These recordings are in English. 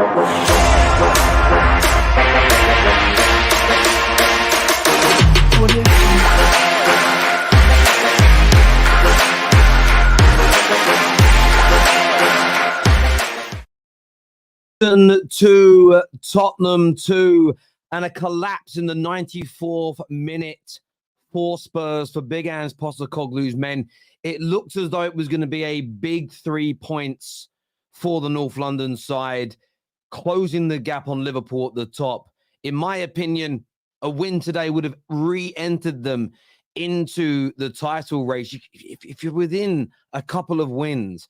To Tottenham 2, and a collapse in the 94th minute for Spurs, for Big Ange Postecoglou's men. It looked as though it was going to be a big 3 points for the North London side, closing the gap on Liverpool at the top. In my opinion, a win today would have re-entered them into the title race. If you're within a couple of wins,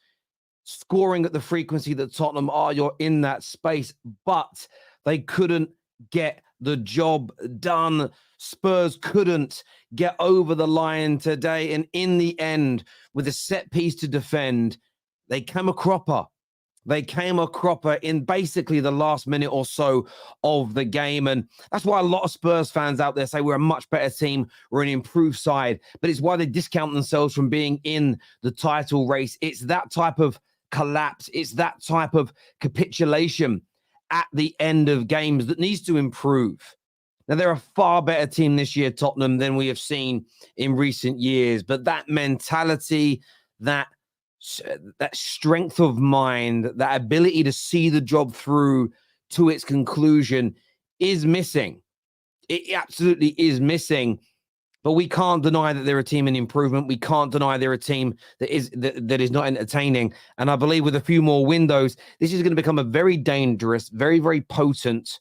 scoring at the frequency that Tottenham are, you're in that space, but they couldn't get the job done. Spurs couldn't get over the line today, and in the end, with a set piece to defend, they came a cropper. They came a cropper in basically the last minute or so of the game. And that's why a lot of Spurs fans out there say we're a much better team, we're an improved side. But it's why they discount themselves from being in the title race. It's that type of collapse. It's that type of capitulation at the end of games that needs to improve. Now, they're a far better team this year, Tottenham, than we have seen in recent years. But that mentality, that strength of mind, that ability to see the job through to its conclusion is missing. It absolutely is missing. But we can't deny that they're a team in improvement. We can't deny they're a team that is not entertaining. And I believe with a few more windows, this is going to become a very dangerous, very, very potent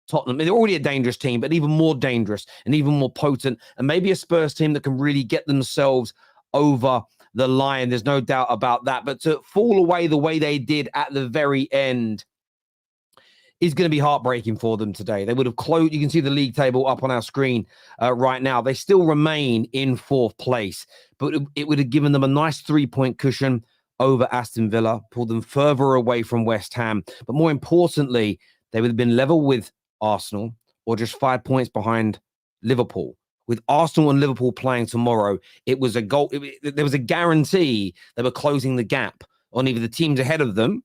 Tottenham. They're already a dangerous team, but even more dangerous and even more potent. And maybe a Spurs team that can really get themselves over the line. There's no doubt about that. But to fall away the way they did at the very end is going to be heartbreaking for them today. They would have closed. You can see the league table up on our screen right now. They still remain in fourth place, but it would have given them a nice 3-point cushion over Aston Villa, pulled them further away from West Ham. But more importantly, they would have been level with Arsenal or just 5 points behind Liverpool. With Arsenal and Liverpool playing tomorrow, it was a goal. There was a guarantee they were closing the gap on either the teams ahead of them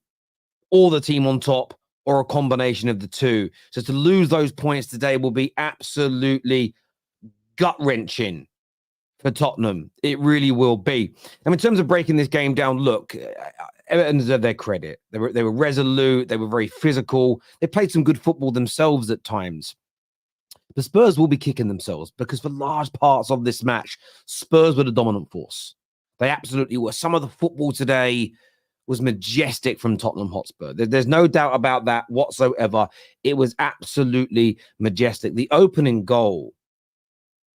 or the team on top, or a combination of the two. So to lose those points today will be absolutely gut-wrenching for Tottenham. It really will be. And in terms of breaking this game down, look, Everton deserve their credit. They were resolute. They were very physical. They played some good football themselves at times. The Spurs will be kicking themselves because for large parts of this match, Spurs were the dominant force. They absolutely were. Some of the football today was majestic from Tottenham Hotspur. There's no doubt about that whatsoever. It was absolutely majestic. The opening goal,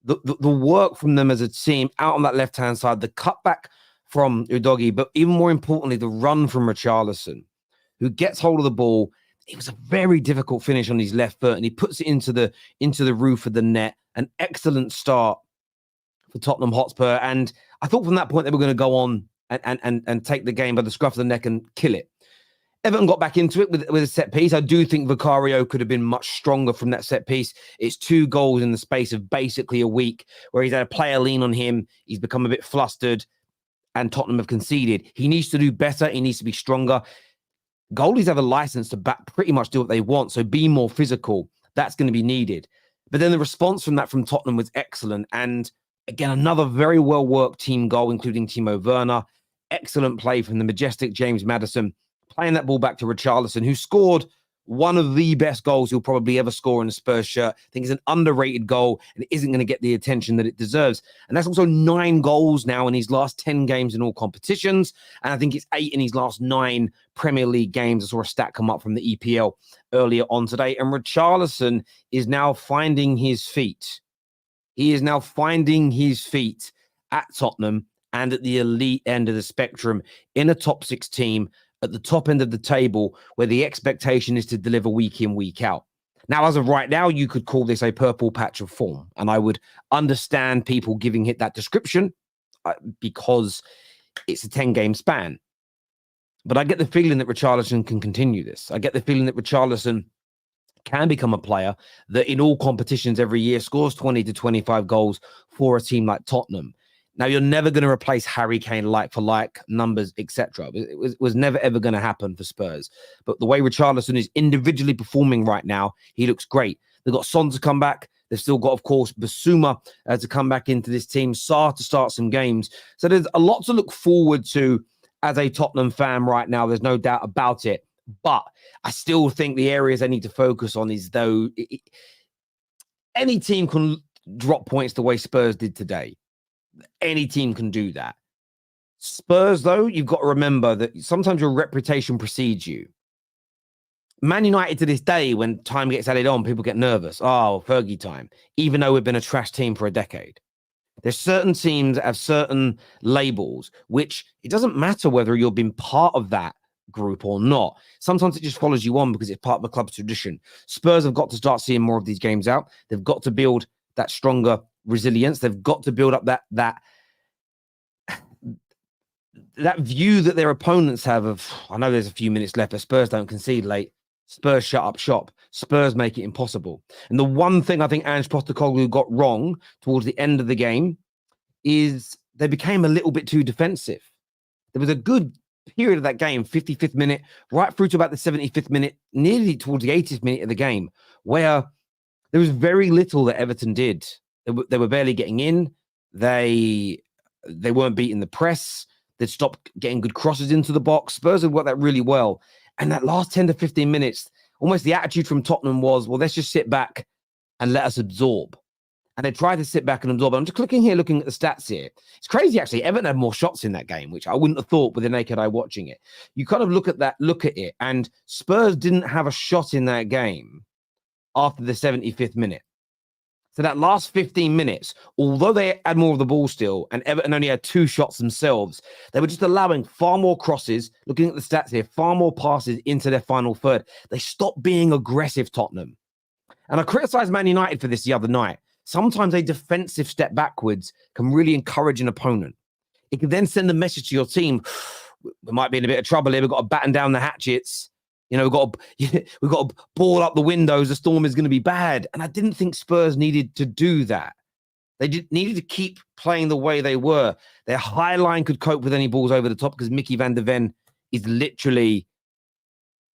the work from them as a team out on that left-hand side, the cutback from Udogie, but even more importantly, the run from Richarlison, who gets hold of the ball. It was a very difficult finish on his left foot, and he puts it into the roof of the net. An excellent start for Tottenham Hotspur. And I thought from that point they were going to go on and take the game by the scruff of the neck and kill it. Everton got back into it with a set piece. I do think Vicario could have been much stronger from that set piece. It's 2 goals in the space of basically a week where he's had a player lean on him. He's become a bit flustered and Tottenham have conceded. He needs to do better. He needs to be stronger. Goalies have a license to pretty much do what they want. So be more physical. That's going to be needed. But then the response from Tottenham was excellent. And again, another very well-worked team goal, including Timo Werner. Excellent play from the majestic James Maddison, playing that ball back to Richarlison, who scored one of the best goals he'll probably ever score in a Spurs shirt. I think it's an underrated goal and it isn't going to get the attention that it deserves. And that's also 9 goals now in his last 10 games in all competitions. And I think it's 8 in his last 9 Premier League games. I saw a stat come up from the EPL earlier on today. And Richarlison is now finding his feet. He is now finding his feet at Tottenham and at the elite end of the spectrum in a top 6 team at the top end of the table where the expectation is to deliver week in, week out. Now, as of right now, you could call this a purple patch of form. And I would understand people giving it that description because it's a 10-game span. But I get the feeling that Richarlison can continue this. I get the feeling that Richarlison can become a player that in all competitions every year scores 20 to 25 goals for a team like Tottenham. Now, you're never going to replace Harry Kane like for like, numbers, etc. It was never, ever going to happen for Spurs. But the way Richarlison is individually performing right now, he looks great. They've got Son to come back. They've still got, of course, Basuma to come back into this team, Sarr to start some games. So there's a lot to look forward to as a Tottenham fan right now. There's no doubt about it. But I still think the areas they need to focus on is, though, any team can drop points the way Spurs did today. Any team can do that. Spurs, though, you've got to remember that sometimes your reputation precedes you. Man United to this day, when time gets added on, people get nervous. Oh, Fergie time. Even though we've been a trash team for a decade. There's certain teams that have certain labels, which it doesn't matter whether you've been part of that group or not. Sometimes it just follows you on because it's part of the club's tradition. Spurs have got to start seeing more of these games out. They've got to build that stronger resilience. They've got to build up that view that their opponents have of, I know there's a few minutes left, but Spurs don't concede late. Spurs shut up shop. Spurs make it impossible. And the one thing I think Ange Postecoglou got wrong towards the end of the game is they became a little bit too defensive. There was a good period of that game, 55th minute, right through to about the 75th minute, nearly towards the 80th minute of the game, where there was very little that Everton did. They were barely getting in. They weren't beating the press. They'd stopped getting good crosses into the box. Spurs had worked that really well. And that last 10 to 15 minutes, almost the attitude from Tottenham was, well, let's just sit back and let us absorb. And they tried to sit back and absorb. I'm just clicking here, looking at the stats here. It's crazy, actually. Everton had more shots in that game, which I wouldn't have thought with the naked eye watching it. You kind of look at it, and Spurs didn't have a shot in that game after the 75th minute. So that last 15 minutes, although they had more of the ball still, and Everton only had 2 shots themselves, they were just allowing far more crosses, looking at the stats here, far more passes into their final third. They stopped being aggressive, Tottenham. And I criticised Man United for this the other night. Sometimes a defensive step backwards can really encourage an opponent. It can then send a message to your team, we might be in a bit of trouble here, we've got to batten down the hatchets. You know, we've got to ball up the windows. The storm is going to be bad. And I didn't think Spurs needed to do that. They needed to keep playing the way they were. Their high line could cope with any balls over the top because Mickey van der Ven is literally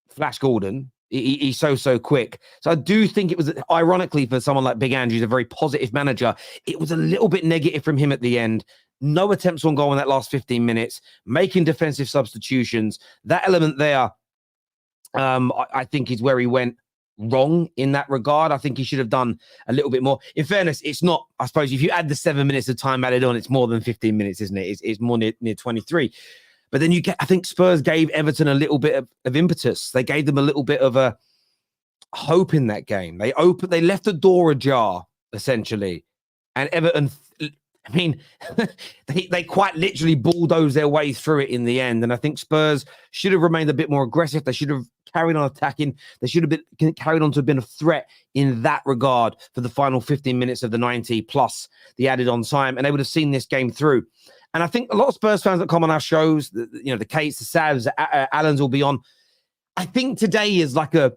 Flash Gordon. He's so quick. So I do think it was, ironically, for someone like Big Andrew, a very positive manager, it was a little bit negative from him at the end. No attempts on goal in that last 15 minutes, making defensive substitutions. That element there, I think is where he went wrong in that regard. I think he should have done a little bit more. In fairness, it's not, I suppose, if you add the 7 minutes of time added on, it's more than 15 minutes, isn't it? It's more near 23. But then I think Spurs gave Everton a little bit of impetus. They gave them a little bit of a hope in that game. They left the door ajar, essentially. And Everton, I mean, they quite literally bulldozed their way through it in the end. And I think Spurs should have remained a bit more aggressive. They should have carried on attacking. They should have been carried on to have been a threat in that regard for the final 15 minutes of the 90 plus the added on time. And they would have seen this game through. And I think a lot of Spurs fans that come on our shows, the Kates, the Savs, Allens will be on. I think today is like a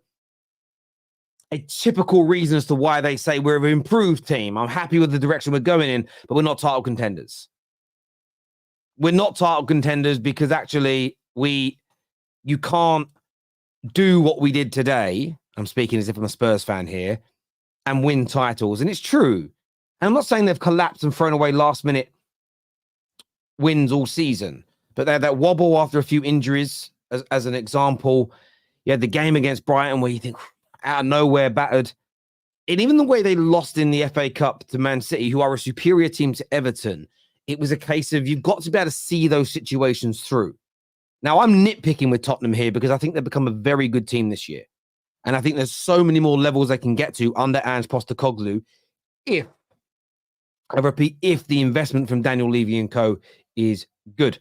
typical reason as to why they say we're an improved team. I'm happy with the direction we're going in, but we're not title contenders. We're not title contenders because actually you can't do what we did today. I'm speaking as if I'm a Spurs fan here, and win titles. And it's true. And I'm not saying they've collapsed and thrown away last minute wins all season, but they had that wobble after a few injuries as an example. You had the game against Brighton where you think out of nowhere battered. And even the way they lost in the FA Cup to Man City, who are a superior team to Everton, it was a case of you've got to be able to see those situations through. Now, I'm nitpicking with Tottenham here because I think they've become a very good team this year. And I think there's so many more levels they can get to under Ange Postecoglou if the investment from Daniel Levy and co is good.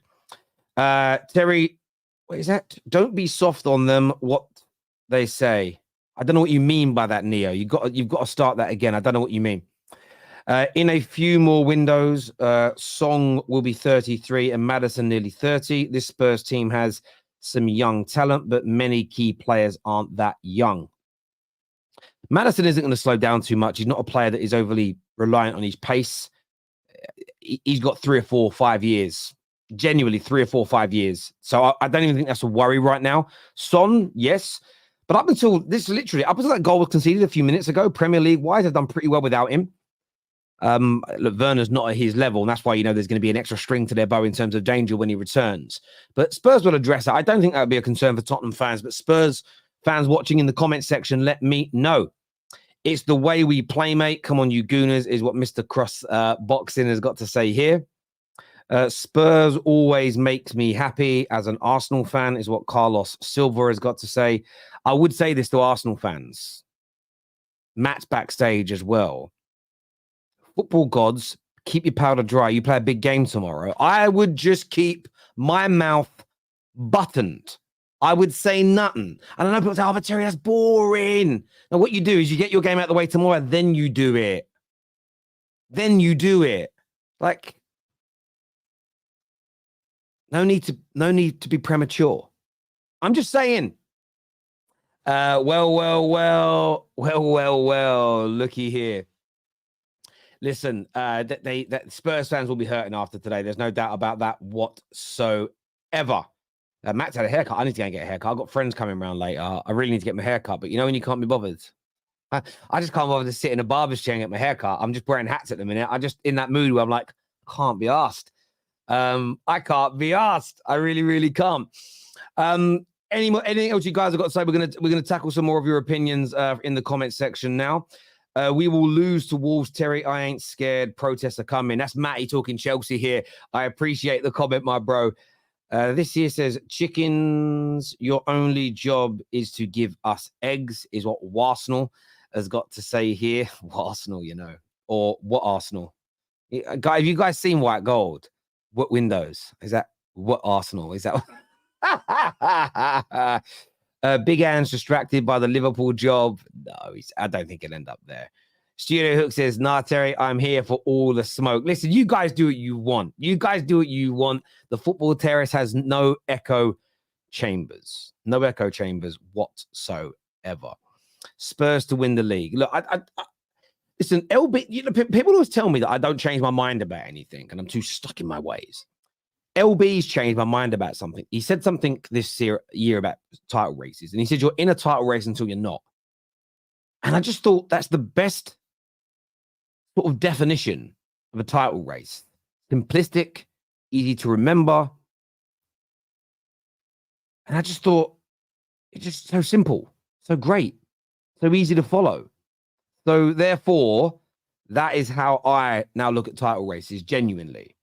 Terry, what is that? Don't be soft on them, what they say. I don't know what you mean by that, Neo. You've got to start that again. I don't know what you mean. In a few more windows, Song will be 33 and Maddison nearly 30. This Spurs team has some young talent, but many key players aren't that young. Maddison isn't going to slow down too much. He's not a player that is overly reliant on his pace. he's got 3 or 4 or 5 years. Genuinely 3 or 4 or 5 years. So I don't even think that's a worry right now. Son, yes. But up until that goal was conceded a few minutes ago, Premier League-wise, they've done pretty well without him. Look, Werner's not at his level, and that's why, there's going to be an extra string to their bow in terms of danger when he returns. But Spurs will address it. I don't think that would be a concern for Tottenham fans, but Spurs fans watching in the comment section, let me know. It's the way we play, mate. Come on, you gooners, is what Mr. Cross Boxing has got to say here. Spurs always makes me happy as an Arsenal fan, is what Carlos Silva has got to say. I would say this to Arsenal fans. Matt's backstage as well. Football gods, keep your powder dry. You play a big game tomorrow. I would just keep my mouth buttoned. I would say nothing. And I know people say, but Terry, that's boring. Now, what you do is you get your game out of the way tomorrow, then you do it. Like, no need to be premature. I'm just saying. Well. Looky here. Listen, that Spurs fans will be hurting after today. There's no doubt about that whatsoever. Matt's had a haircut. I need to go and get a haircut. I've got friends coming around later. I really need to get my haircut. But when you can't be bothered. I just can't bother to sit in a barber's chair and get my haircut. I'm just wearing hats at the minute. I'm just in that mood where I'm like, can't be asked. I can't be asked. I really, really can't. Anything else you guys have got to say? We're gonna tackle some more of your opinions in the comment section now. We will lose to Wolves, Terry. I ain't scared. Protests are coming. That's Matty talking Chelsea here. I appreciate the comment, my bro. This here says, chickens, your only job is to give us eggs, is what Arsenal has got to say here. Arsenal, or what Arsenal? Guys, have you guys seen White Gold? What windows? Is that what Arsenal? Is that? Big Anne's distracted by the Liverpool job. No, I don't think he'll end up there. Studio Hook says, nah, Terry, I'm here for all the smoke. Listen, you guys do what you want. The football terrace has no echo chambers. No echo chambers whatsoever. Spurs to win the league. Look, I listen, LB, people always tell me that I don't change my mind about anything and I'm too stuck in my ways. LB's changed my mind about something. He said something this year about title races, and he said, you're in a title race until you're not. And I just thought that's the best sort of definition of a title race. Simplistic, easy to remember. And I just thought it's just so simple, so great, so easy to follow. So therefore, that is how I now look at title races, genuinely.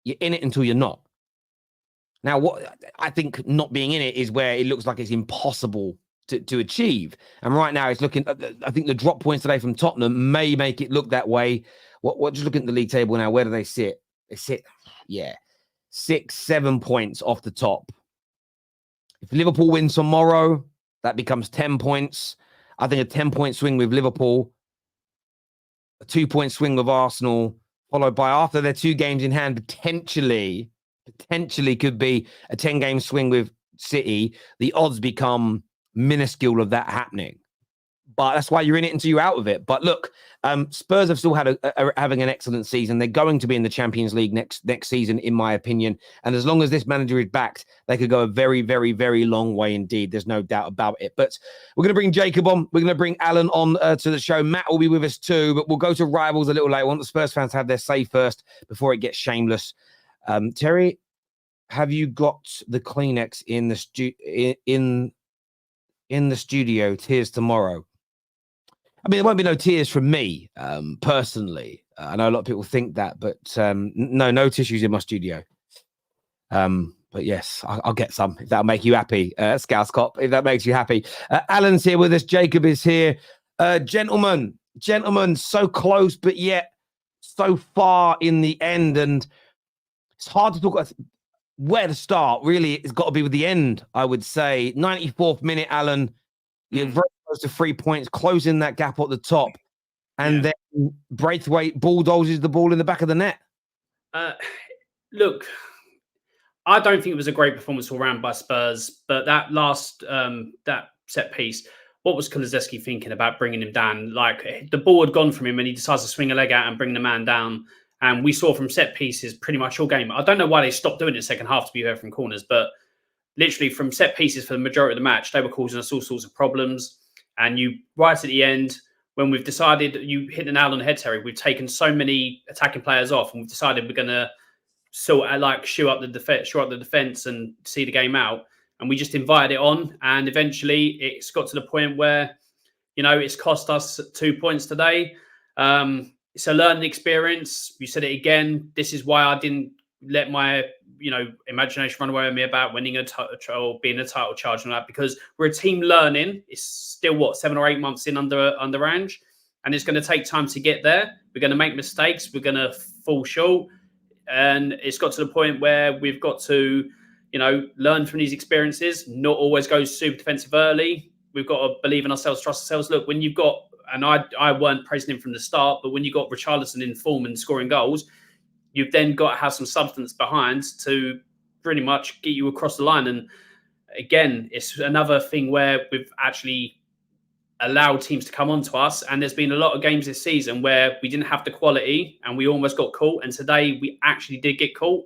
You're in it until you're not. Now, what I think not being in it is where it looks like it's impossible to achieve. And right now it's looking, I think the drop points today from Tottenham may make it look that way. Just looking at the league table now, where do they sit? They sit, 6-7 points off the top. If Liverpool wins tomorrow, that becomes 10 points. I think a 10-point swing with Liverpool, a 2-point swing with Arsenal, followed by, after their 2 games in hand, potentially could be a 10-game swing with City. The odds become minuscule of that happening. But that's why you're in it until you're out of it. But look, Spurs have still had having an excellent season. They're going to be in the Champions League next season, in my opinion. And as long as this manager is backed, they could go a very, very, very long way indeed. There's no doubt about it. But we're going to bring Jacob on. We're going to bring Alan on to the show. Matt will be with us too. But we'll go to rivals a little later. I want the Spurs fans to have their say first before it gets shameless. Terry, have you got the Kleenex in the studio? Tears tomorrow. I mean, there won't be no tears from me, personally. I know a lot of people think that, but no tissues in my studio. But yes, I'll get some if that'll make you happy, Scouse Cop, if that makes you happy. Alan's here with us. Jacob is here. Gentlemen, so close, but yet so far in the end. And it's hard to talk about where to start. Really, it's got to be with the end, I would say. 94th minute, Alan. You're very close to 3 points, closing that gap at the top. And then Braithwaite bulldozes the ball in the back of the net. Look, I don't think it was a great performance all round by Spurs, but that last that set piece, what was Kulusevski thinking about bringing him down? Like, the ball had gone from him and he decides to swing a leg out and bring the man down. And we saw from set pieces pretty much all game. I don't know why they stopped doing it in the second half, to be fair, from corners, but literally from set pieces for the majority of the match, they were causing us all sorts of problems. And you, right at the end, when we've decided, you hit the nail on the head, Terry, we've taken so many attacking players off, and we've decided we're going to shoot up the defense and see the game out. And we just invited it on, and eventually it's got to the point where, it's cost us 2 points today. It's a learning experience. You said it again. This is why I didn't let my imagination run away with me about winning a title or being a title charge and that, because we're a team learning. It's still 7 or 8 months in under Ange, and it's going to take time to get there. We're going to make mistakes. We're going to fall short, and it's got to the point where we've got to learn from these experiences. Not always go super defensive early. We've got to believe in ourselves, trust ourselves. Look, when you've got, and I weren't praising him from the start, but when you got Richarlison in form and scoring goals, you've then got to have some substance behind to pretty much get you across the line. And again, it's another thing where we've actually allowed teams to come onto us. And there's been a lot of games this season where we didn't have the quality and we almost got caught. And today we actually did get caught,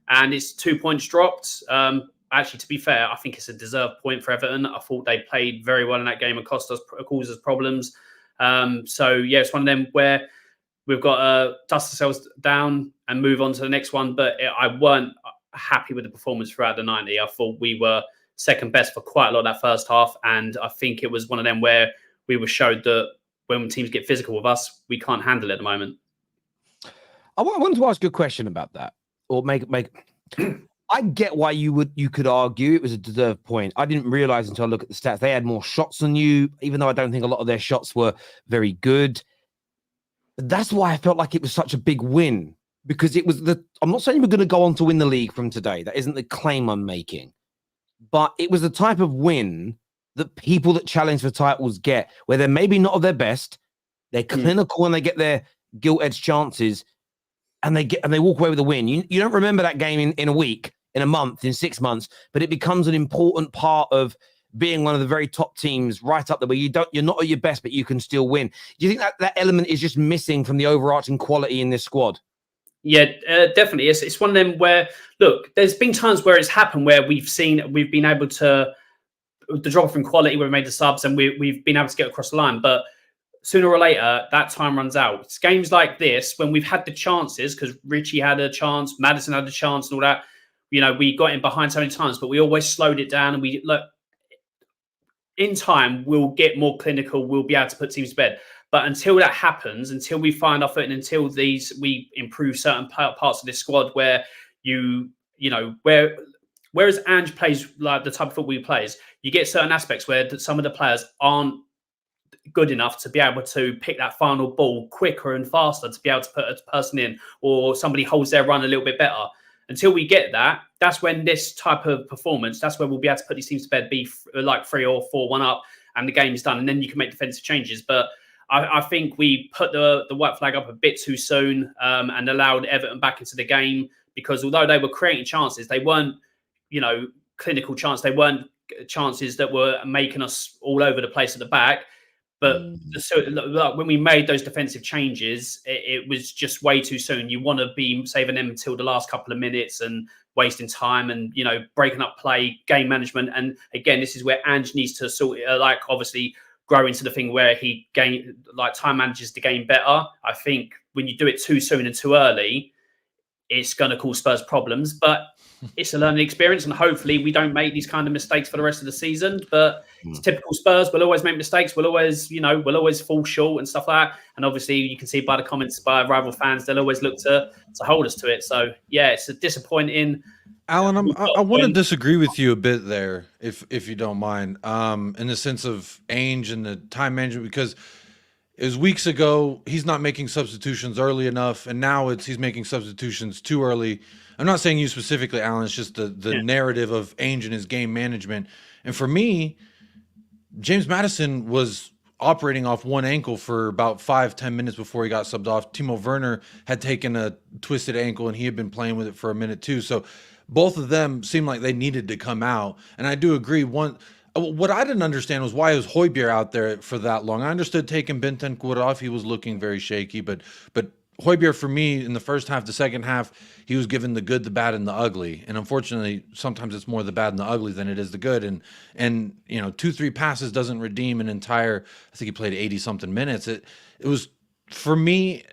and it's 2 points dropped. Actually, to be fair, I think it's a deserved point for Everton. I thought they played very well in that game and caused us problems. So yeah, it's one of them where we've got to dust ourselves down and move on to the next one. But I weren't happy with the performance throughout the 90. I thought we were second best for quite a lot of that first half. And I think it was one of them where we were showed that when teams get physical with us, we can't handle it at the moment. I wanted to ask you a question about that, or make. I get why you could argue it was a deserved point. I didn't realize until I look at the stats they had more shots than you, even though I don't think a lot of their shots were very good. But that's why I felt like it was such a big win, because it was I'm not saying we're going to go on to win the league from today. That isn't the claim I'm making. But it was the type of win that people that challenge for titles get, where they're maybe not at their best, they're clinical and they get their gilt-edged chances, and they walk away with a win. You don't remember that game in a week, in a month, in 6 months, but it becomes an important part of being one of the very top teams right up there, where you're not at your best, but you can still win. Do you think that element is just missing from the overarching quality in this squad? Yeah, definitely. It's one of them where, look, there's been times where it's happened where we've been able to, the drop from quality, we've made the subs and we've been able to get across the line. But sooner or later, that time runs out. It's games like this, when we've had the chances, because Richie had a chance, Maddison had a chance and all that, we got in behind so many times, but we always slowed it down. And in time, we'll get more clinical. We'll be able to put teams to bed. But until that happens, until we find our foot, and until we improve certain parts of this squad, where whereas Ange plays like the type of football he plays, you get certain aspects where some of the players aren't good enough to be able to pick that final ball quicker and faster to be able to put a person in, or somebody holds their run a little bit better. Until we get that, that's when this type of performance, that's where we'll be able to put these teams to bed, be like 3 or 4-1 up, and the game is done. And then you can make defensive changes. But I think we put the white flag up a bit too soon, and allowed Everton back into the game, because although they were creating chances, they weren't, clinical chances. They weren't chances that were making us all over the place at the back. But when we made those defensive changes, it was just way too soon. You want to be saving them until the last couple of minutes and wasting time and, breaking up play, game management. And again, this is where Ange needs to obviously grow into the thing where he time manages the game better. I think when you do it too soon and too early, it's going to cause Spurs problems. But it's a learning experience, and hopefully we don't make these kind of mistakes for the rest of the season. But it's typical Spurs. We'll always make mistakes. We'll always fall short and stuff like that. And obviously you can see by the comments by rival fans, they'll always look to hold us to it. So yeah, it's a disappointing. Alan, I want to disagree with you a bit there, if you don't mind, in the sense of Ainge and the time management, because it was weeks ago he's not making substitutions early enough, and now he's making substitutions too early. I'm not saying you specifically, Alan. It's just the narrative of Ainge and his game management. And for me, James Maddison was operating off one ankle for about 5-10 minutes before he got subbed off. Timo Werner had taken a twisted ankle, and he had been playing with it for a minute too. So both of them seemed like they needed to come out. And I do agree. What I didn't understand was why was Højbjerg out there for that long. I understood taking Bentancur off. He was looking very shaky, but Højbjerg, for me, in the first half, the second half, he was given the good, the bad, and the ugly. And unfortunately, sometimes it's more the bad and the ugly than it is the good. And 2-3 passes doesn't redeem an entire. I think he played 80 something minutes. It was, for me,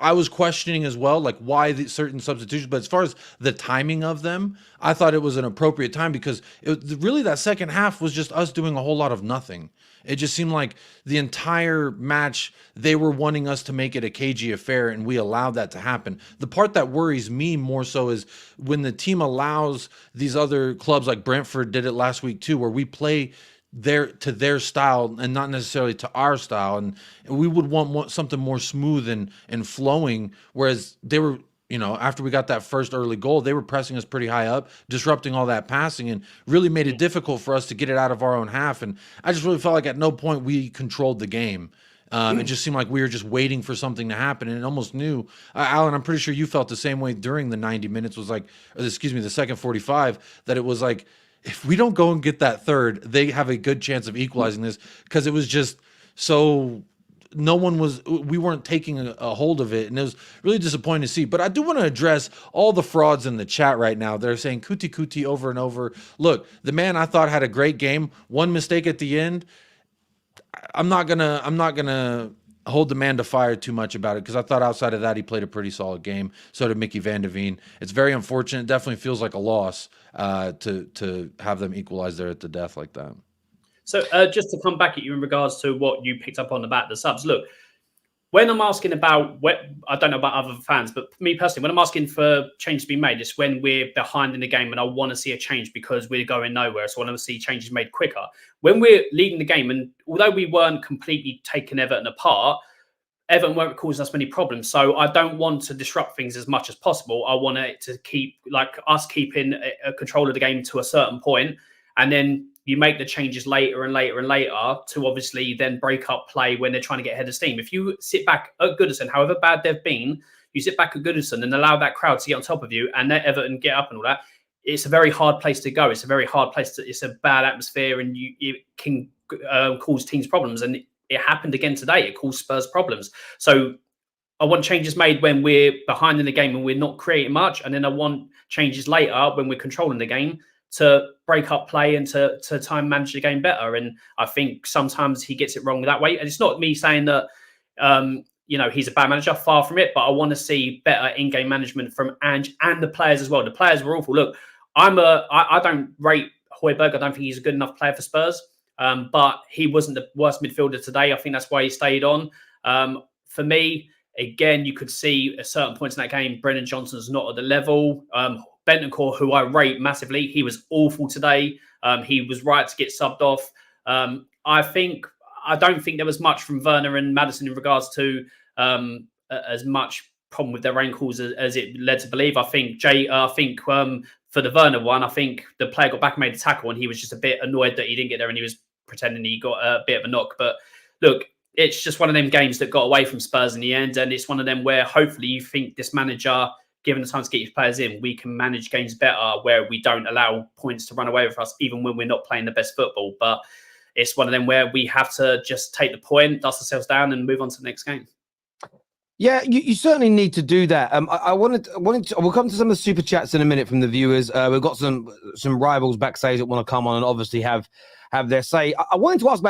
I was questioning as well, like why the certain substitutions. But as far as the timing of them, I thought it was an appropriate time because really that second half was just us doing a whole lot of nothing. It just seemed like the entire match, they were wanting us to make it a cagey affair, and we allowed that to happen. The part that worries me more so is when the team allows these other clubs, like Brentford did it last week too, where we play their style and not necessarily to our style, and we would want something more smooth and flowing, whereas they were, after we got that first early goal, they were pressing us pretty high up, disrupting all that passing, and really made it difficult for us to get it out of our own half. And I just really felt like at no point we controlled the game. It just seemed like we were just waiting for something to happen, and it almost knew. Alan, I'm pretty sure you felt the same way during the 90 minutes. The second 45, that it was like, if we don't go and get that third, they have a good chance of equalizing this, because it was just so we weren't taking a hold of it, and it was really disappointing to see. But I do want to address all the frauds in the chat right now. They're saying Kuti Kuti over and over. Look, the man I thought had a great game. One mistake at the end. I'm not gonna hold the man to fire too much about it, because I thought outside of that he played a pretty solid game. So did Mickey Van de Veen. It's very unfortunate. It definitely feels like a loss to have them equalize there at the death like that. So just to come back at you in regards to what you picked up on about the subs, look, when I'm asking about, I don't know about other fans, but me personally, when I'm asking for change to be made, it's when we're behind in the game and I want to see a change because we're going nowhere. So I want to see changes made quicker. When we're leading the game, and although we weren't completely taking Everton apart, Everton weren't causing us many problems. So I don't want to disrupt things as much as possible. I want it to keep, like, us keeping a control of the game to a certain point, and then you make the changes later and later and later to obviously then break up play when they're trying to get ahead of steam. If you sit back at Goodison, however bad they've been, you sit back at Goodison and allow that crowd to get on top of you and let Everton get up and all that, it's a very hard place to go. It's a very hard place it's a bad atmosphere, and it can cause teams problems. And it happened again today. It caused Spurs problems. So I want changes made when we're behind in the game and we're not creating much. And then I want changes later when we're controlling the game to break up play and to time manage the game better. And I think sometimes he gets it wrong that way. And it's not me saying that, he's a bad manager, far from it, but I want to see better in-game management from Ange and the players as well. The players were awful. Look, I don't rate Højbjerg. I don't think he's a good enough player for Spurs. But he wasn't the worst midfielder today. I think that's why he stayed on. For me, again, you could see at certain points in that game, Brennan Johnson's not at the level. Bentancur, who I rate massively, he was awful today. He was right to get subbed off. I don't think there was much from Werner and Maddison in regards to as much problem with their ankles as it led to believe. I think for the Werner one, I think the player got back and made a tackle, and he was just a bit annoyed that he didn't get there, and he was pretending he got a bit of a knock. But look, it's just one of them games that got away from Spurs in the end, and it's one of them where hopefully you think this manager, given the time to get his players in, we can manage games better where we don't allow points to run away with us, even when we're not playing the best football. But it's one of them where we have to just take the point, dust ourselves down, and move on to the next game. Yeah, you certainly need to do that. I wanted to, we'll come to some of the super chats in a minute from the viewers. We've got some rivals backstage that want to come on and obviously have their say. I wanted to ask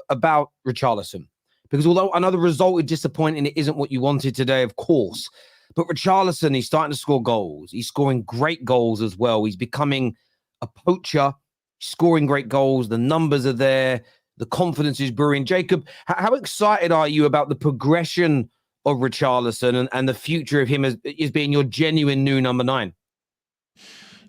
about Richarlison, because although I know the result is disappointing, it isn't what you wanted today, of course. But Richarlison, he's starting to score goals. He's scoring great goals as well. He's becoming a poacher, scoring great goals. The numbers are there. The confidence is brewing. Jacob, how excited are you about the progression of Richarlison and the future of him as being your genuine new number 9?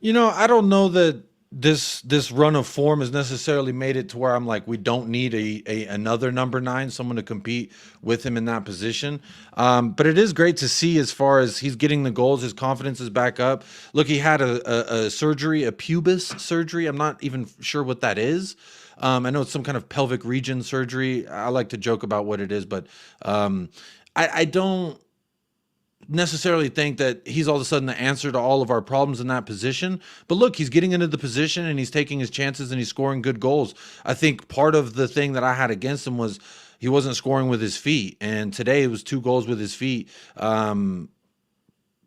I don't know that this run of form has necessarily made it to where I'm like, we don't need another number 9, someone to compete with him in that position. But it is great to see, as far as he's getting the goals, his confidence is back up. Look, he had a surgery, a pubis surgery. I'm not even sure what that is. I know it's some kind of pelvic region surgery. I like to joke about what it is, but I don't necessarily think that he's all of a sudden the answer to all of our problems in that position. But look, he's getting into the position and he's taking his chances and he's scoring good goals. I think part of the thing that I had against him was he wasn't scoring with his feet, and today it was 2 goals with his feet. From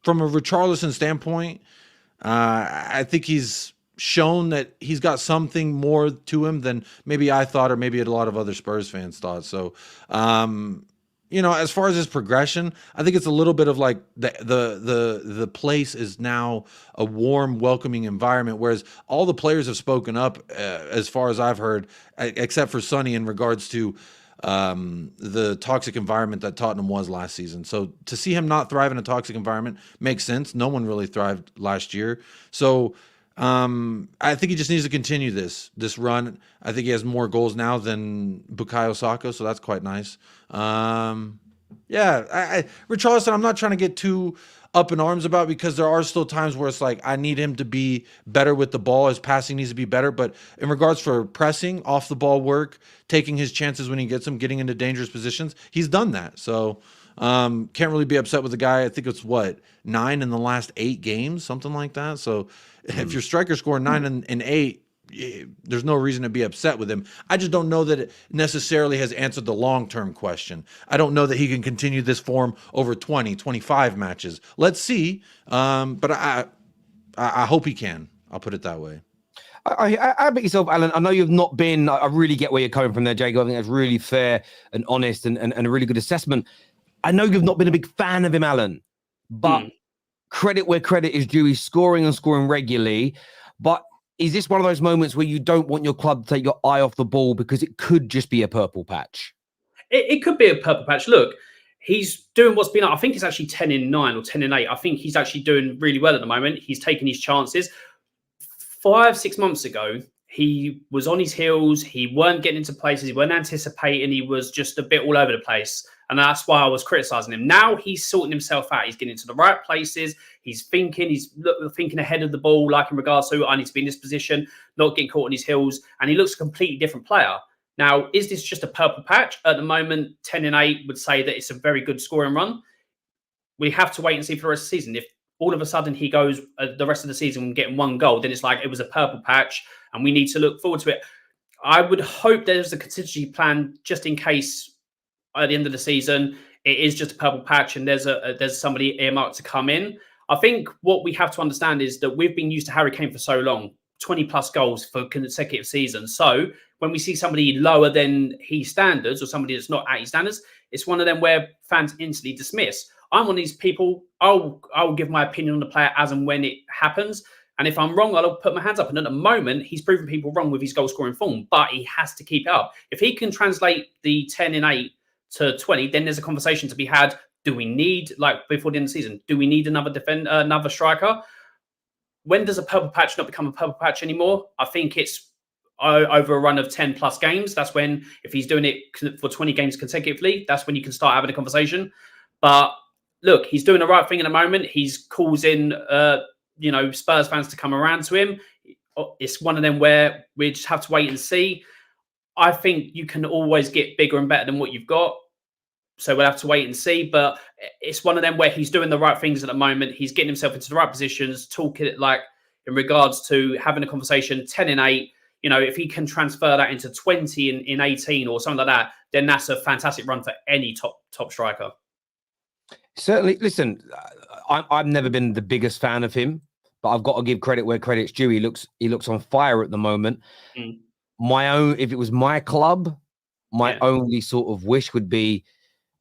a Richarlison standpoint, I think he's shown that he's got something more to him than maybe I thought, or maybe a lot of other Spurs fans thought. So, as far as his progression, I think it's a little bit of like the place is now a warm, welcoming environment, whereas all the players have spoken up, as far as I've heard, except for Sonny, in regards to the toxic environment that Tottenham was last season. So to see him not thrive in a toxic environment makes sense. No one really thrived last year. So I think he just needs to continue this run. I think he has more goals now than Bukayo Saka, so that's quite nice. Richarlison, I'm not trying to get too up in arms about, because there are still times where it's like I need him to be better with the ball. His passing needs to be better. But in regards for pressing, off the ball work, taking his chances when he gets them, getting into dangerous positions, he's done that. So can't really be upset with the guy. I think it's 9 in the last 8 games, something like that. So if your striker scoring 9 and 8, there's no reason to be upset with him. I just don't know that it necessarily has answered the long-term question. I don't know that he can continue this form over 20, 25 matches. Let's see. But I hope he can. I'll put it that way. I bet yourself, Alan. I know you've not been. I really get where you're coming from there, Jacob. I think that's really fair and honest and a really good assessment. I know you've not been a big fan of him, Alan, but credit where credit is due. He's scoring and scoring regularly. But is this one of those moments where you don't want your club to take your eye off the ball because it could just be a purple patch? It could be a purple patch. Look, he's doing what's been, I think it's actually 10 in 9 or 10 in 8. I think he's actually doing really well at the moment. He's taking his chances. 5-6 months ago, he was on his heels. He weren't getting into places. He weren't anticipating. He was just a bit all over the place. And that's why I was criticising him. Now he's sorting himself out. He's getting into the right places. He's thinking. He's thinking ahead of the ball, like in regards to, I need to be in this position, not getting caught on his heels. And he looks a completely different player. Now, is this just a purple patch? At the moment, 10 in 8 would say that it's a very good scoring run. We have to wait and see for the rest of the season. If all of a sudden he goes the rest of the season getting 1 goal, then it's like it was a purple patch and we need to look forward to it. I would hope there's a contingency plan just in case at the end of the season it is just a purple patch and there's somebody earmarked to come in. I think what we have to understand is that we've been used to Harry Kane for so long, 20 plus goals for consecutive seasons. So when we see somebody lower than his standards or somebody that's not at his standards, it's one of them where fans instantly dismiss. I'm one of these people. I'll give my opinion on the player as and when it happens. And if I'm wrong, I'll put my hands up. And at the moment, he's proven people wrong with his goal scoring form, but he has to keep it up. If he can translate the 10 in 8 to 20, then there's a conversation to be had. Do we need, like before the end of the season, do we need another defender, another striker? When does a purple patch not become a purple patch anymore? I think it's over a run of 10 plus games. That's when, if he's doing it for 20 games consecutively, that's when you can start having a conversation. But look, he's doing the right thing at the moment. He's causing, Spurs fans to come around to him. It's one of them where we just have to wait and see. I think you can always get bigger and better than what you've got. So we'll have to wait and see. But it's one of them where he's doing the right things at the moment. He's getting himself into the right positions, talking like in regards to having a conversation, 10 in 8. If he can transfer that into 20 in 18 or something like that, then that's a fantastic run for any top striker. Certainly. Listen, I've never been the biggest fan of him, but I've got to give credit where credit's due. He looks on fire at the moment. If it was my club, my only sort of wish would be,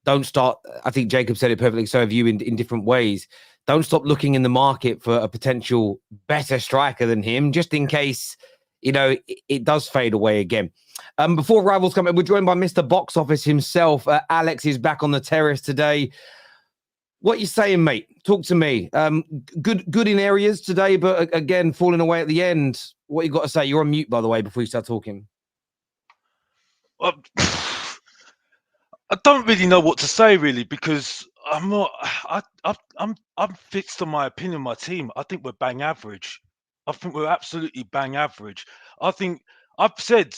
don't start. I think Jacob said it perfectly. So have you in different ways. Don't stop looking in the market for a potential better striker than him, just in case, it does fade away again. Before rivals come in, we're joined by Mr. Box Office himself. Alex is back on the terrace today. What you saying, mate? Talk to me. Good in areas today, but again, falling away at the end. What you got to say? You're on mute, by the way, before you start talking. Well, I don't really know what to say, really, because I'm not. I'm fixed on my opinion. My team. I think we're bang average. I think we're absolutely bang average. I think I've said,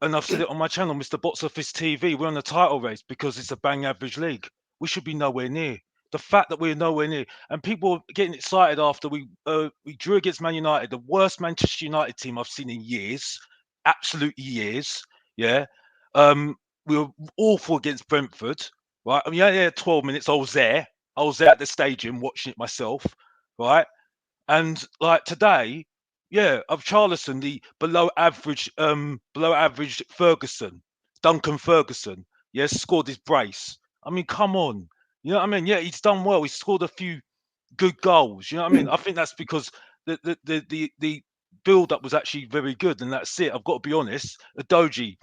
and I've said it on my channel, Mr. Box Office TV. We're on the title race because it's a bang average league. We should be nowhere near. The fact that we're nowhere near, and people are getting excited after we drew against Man United, the worst Manchester United team I've seen in years, absolute years. Yeah. we were awful against Brentford, right? I mean, yeah, 12 minutes. I was there at the stadium watching it myself, right? And like today, yeah, of Richarlison, the below average Ferguson, Duncan Ferguson, yeah, scored his brace. I mean, come on. You know what I mean? Yeah, he's done well. He scored a few good goals. You know what I mean? I think that's because the build up was actually very good, and that's it. I've got to be honest. Adoji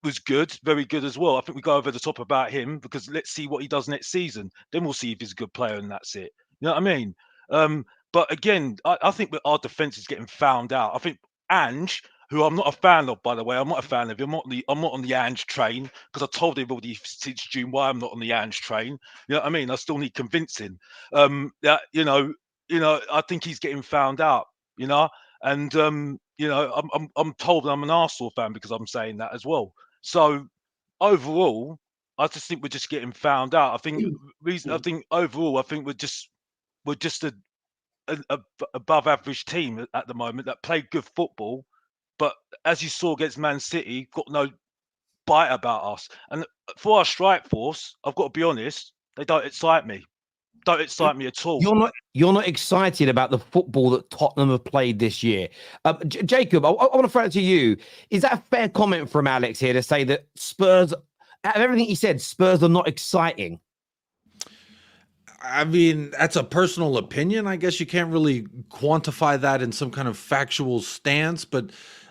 was good, very good as well. I think we go over the top about him because let's see what he does next season. Then we'll see if he's a good player, and that's it. You know what I mean? But again, I think that our defense is getting found out. I think Ange, who I'm not a fan of, by the way, I'm not a fan of him. I'm not on the Ange train because I told everybody since June why I'm not on the Ange train. You know what I mean? I still need convincing. That I think he's getting found out. You know, and I'm told I'm an Arsenal fan because I'm saying that as well. So overall, I just think we're just getting found out. I think overall, I think we're just a above average team at the moment that play good football, but as you saw against Man City, got no bite about us. And for our strike force, I've got to be honest, they don't excite me. Don't excite me at all. You're not excited about the football that Tottenham have played this year. Jacob, I want to throw it to you. Is that a fair comment from Alex here to say that Spurs, out of everything he said, Spurs are not exciting? I mean, that's a personal opinion. I guess you can't really quantify that in some kind of factual stance. But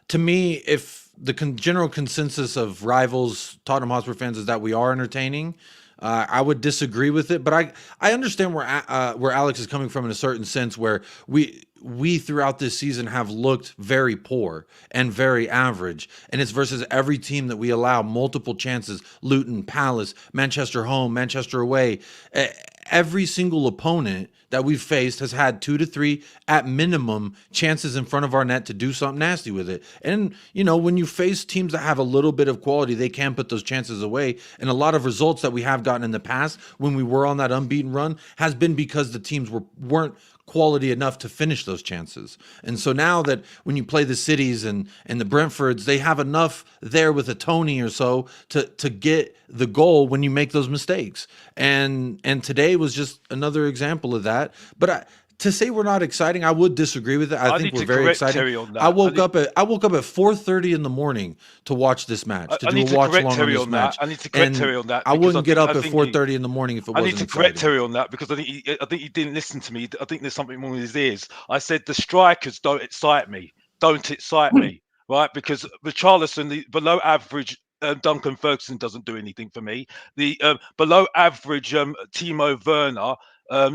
to me, if the general consensus of rivals, Tottenham Hotspur fans, is that we are entertaining, I would disagree with it. But I understand where Alex is coming from in a certain sense, where we throughout this season have looked very poor and very average, and it's versus every team that we allow multiple chances: Luton, Palace, Manchester home, Manchester away. Every single opponent that we've faced has had 2 to 3 at minimum chances in front of our net to do something nasty with it. And when you face teams that have a little bit of quality, they can put those chances away. And a lot of results that we have gotten in the past when we were on that unbeaten run has been because the teams weren't quality enough to finish those chances. And so now that when you play the Cities and the Brentfords, they have enough there with a Tony or so to get the goal when you make those mistakes. And today was just another example of that. But to say we're not exciting, I would disagree with it. I think we're very exciting. I woke up at 4:30 in the morning to watch this match, to do a watch along on this match. I need to correct Terry on that. I wouldn't get up at 4:30 in the morning if it wasn't exciting. I need to correct Terry on that because I think he didn't listen to me. I think there's something wrong with his ears. I said the strikers don't excite me. Don't excite me, right? Because Richarlison, the below average Duncan Ferguson doesn't do anything for me. The below average Timo Werner,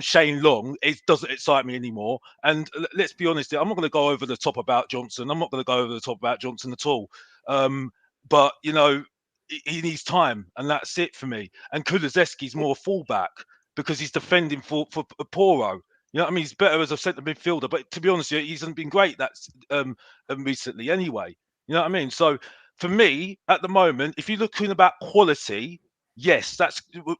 Shane Long, it doesn't excite me anymore. And let's be honest, I'm not going to go over the top about Johnson. I'm not going to go over the top about Johnson at all. But he needs time, and that's it for me. And Kulusevski's more fullback because he's defending for Poro. You know what I mean? He's better as a centre midfielder, but to be honest, he hasn't been great that's recently anyway. You know what I mean? So for me, at the moment, if you're looking about quality, yes,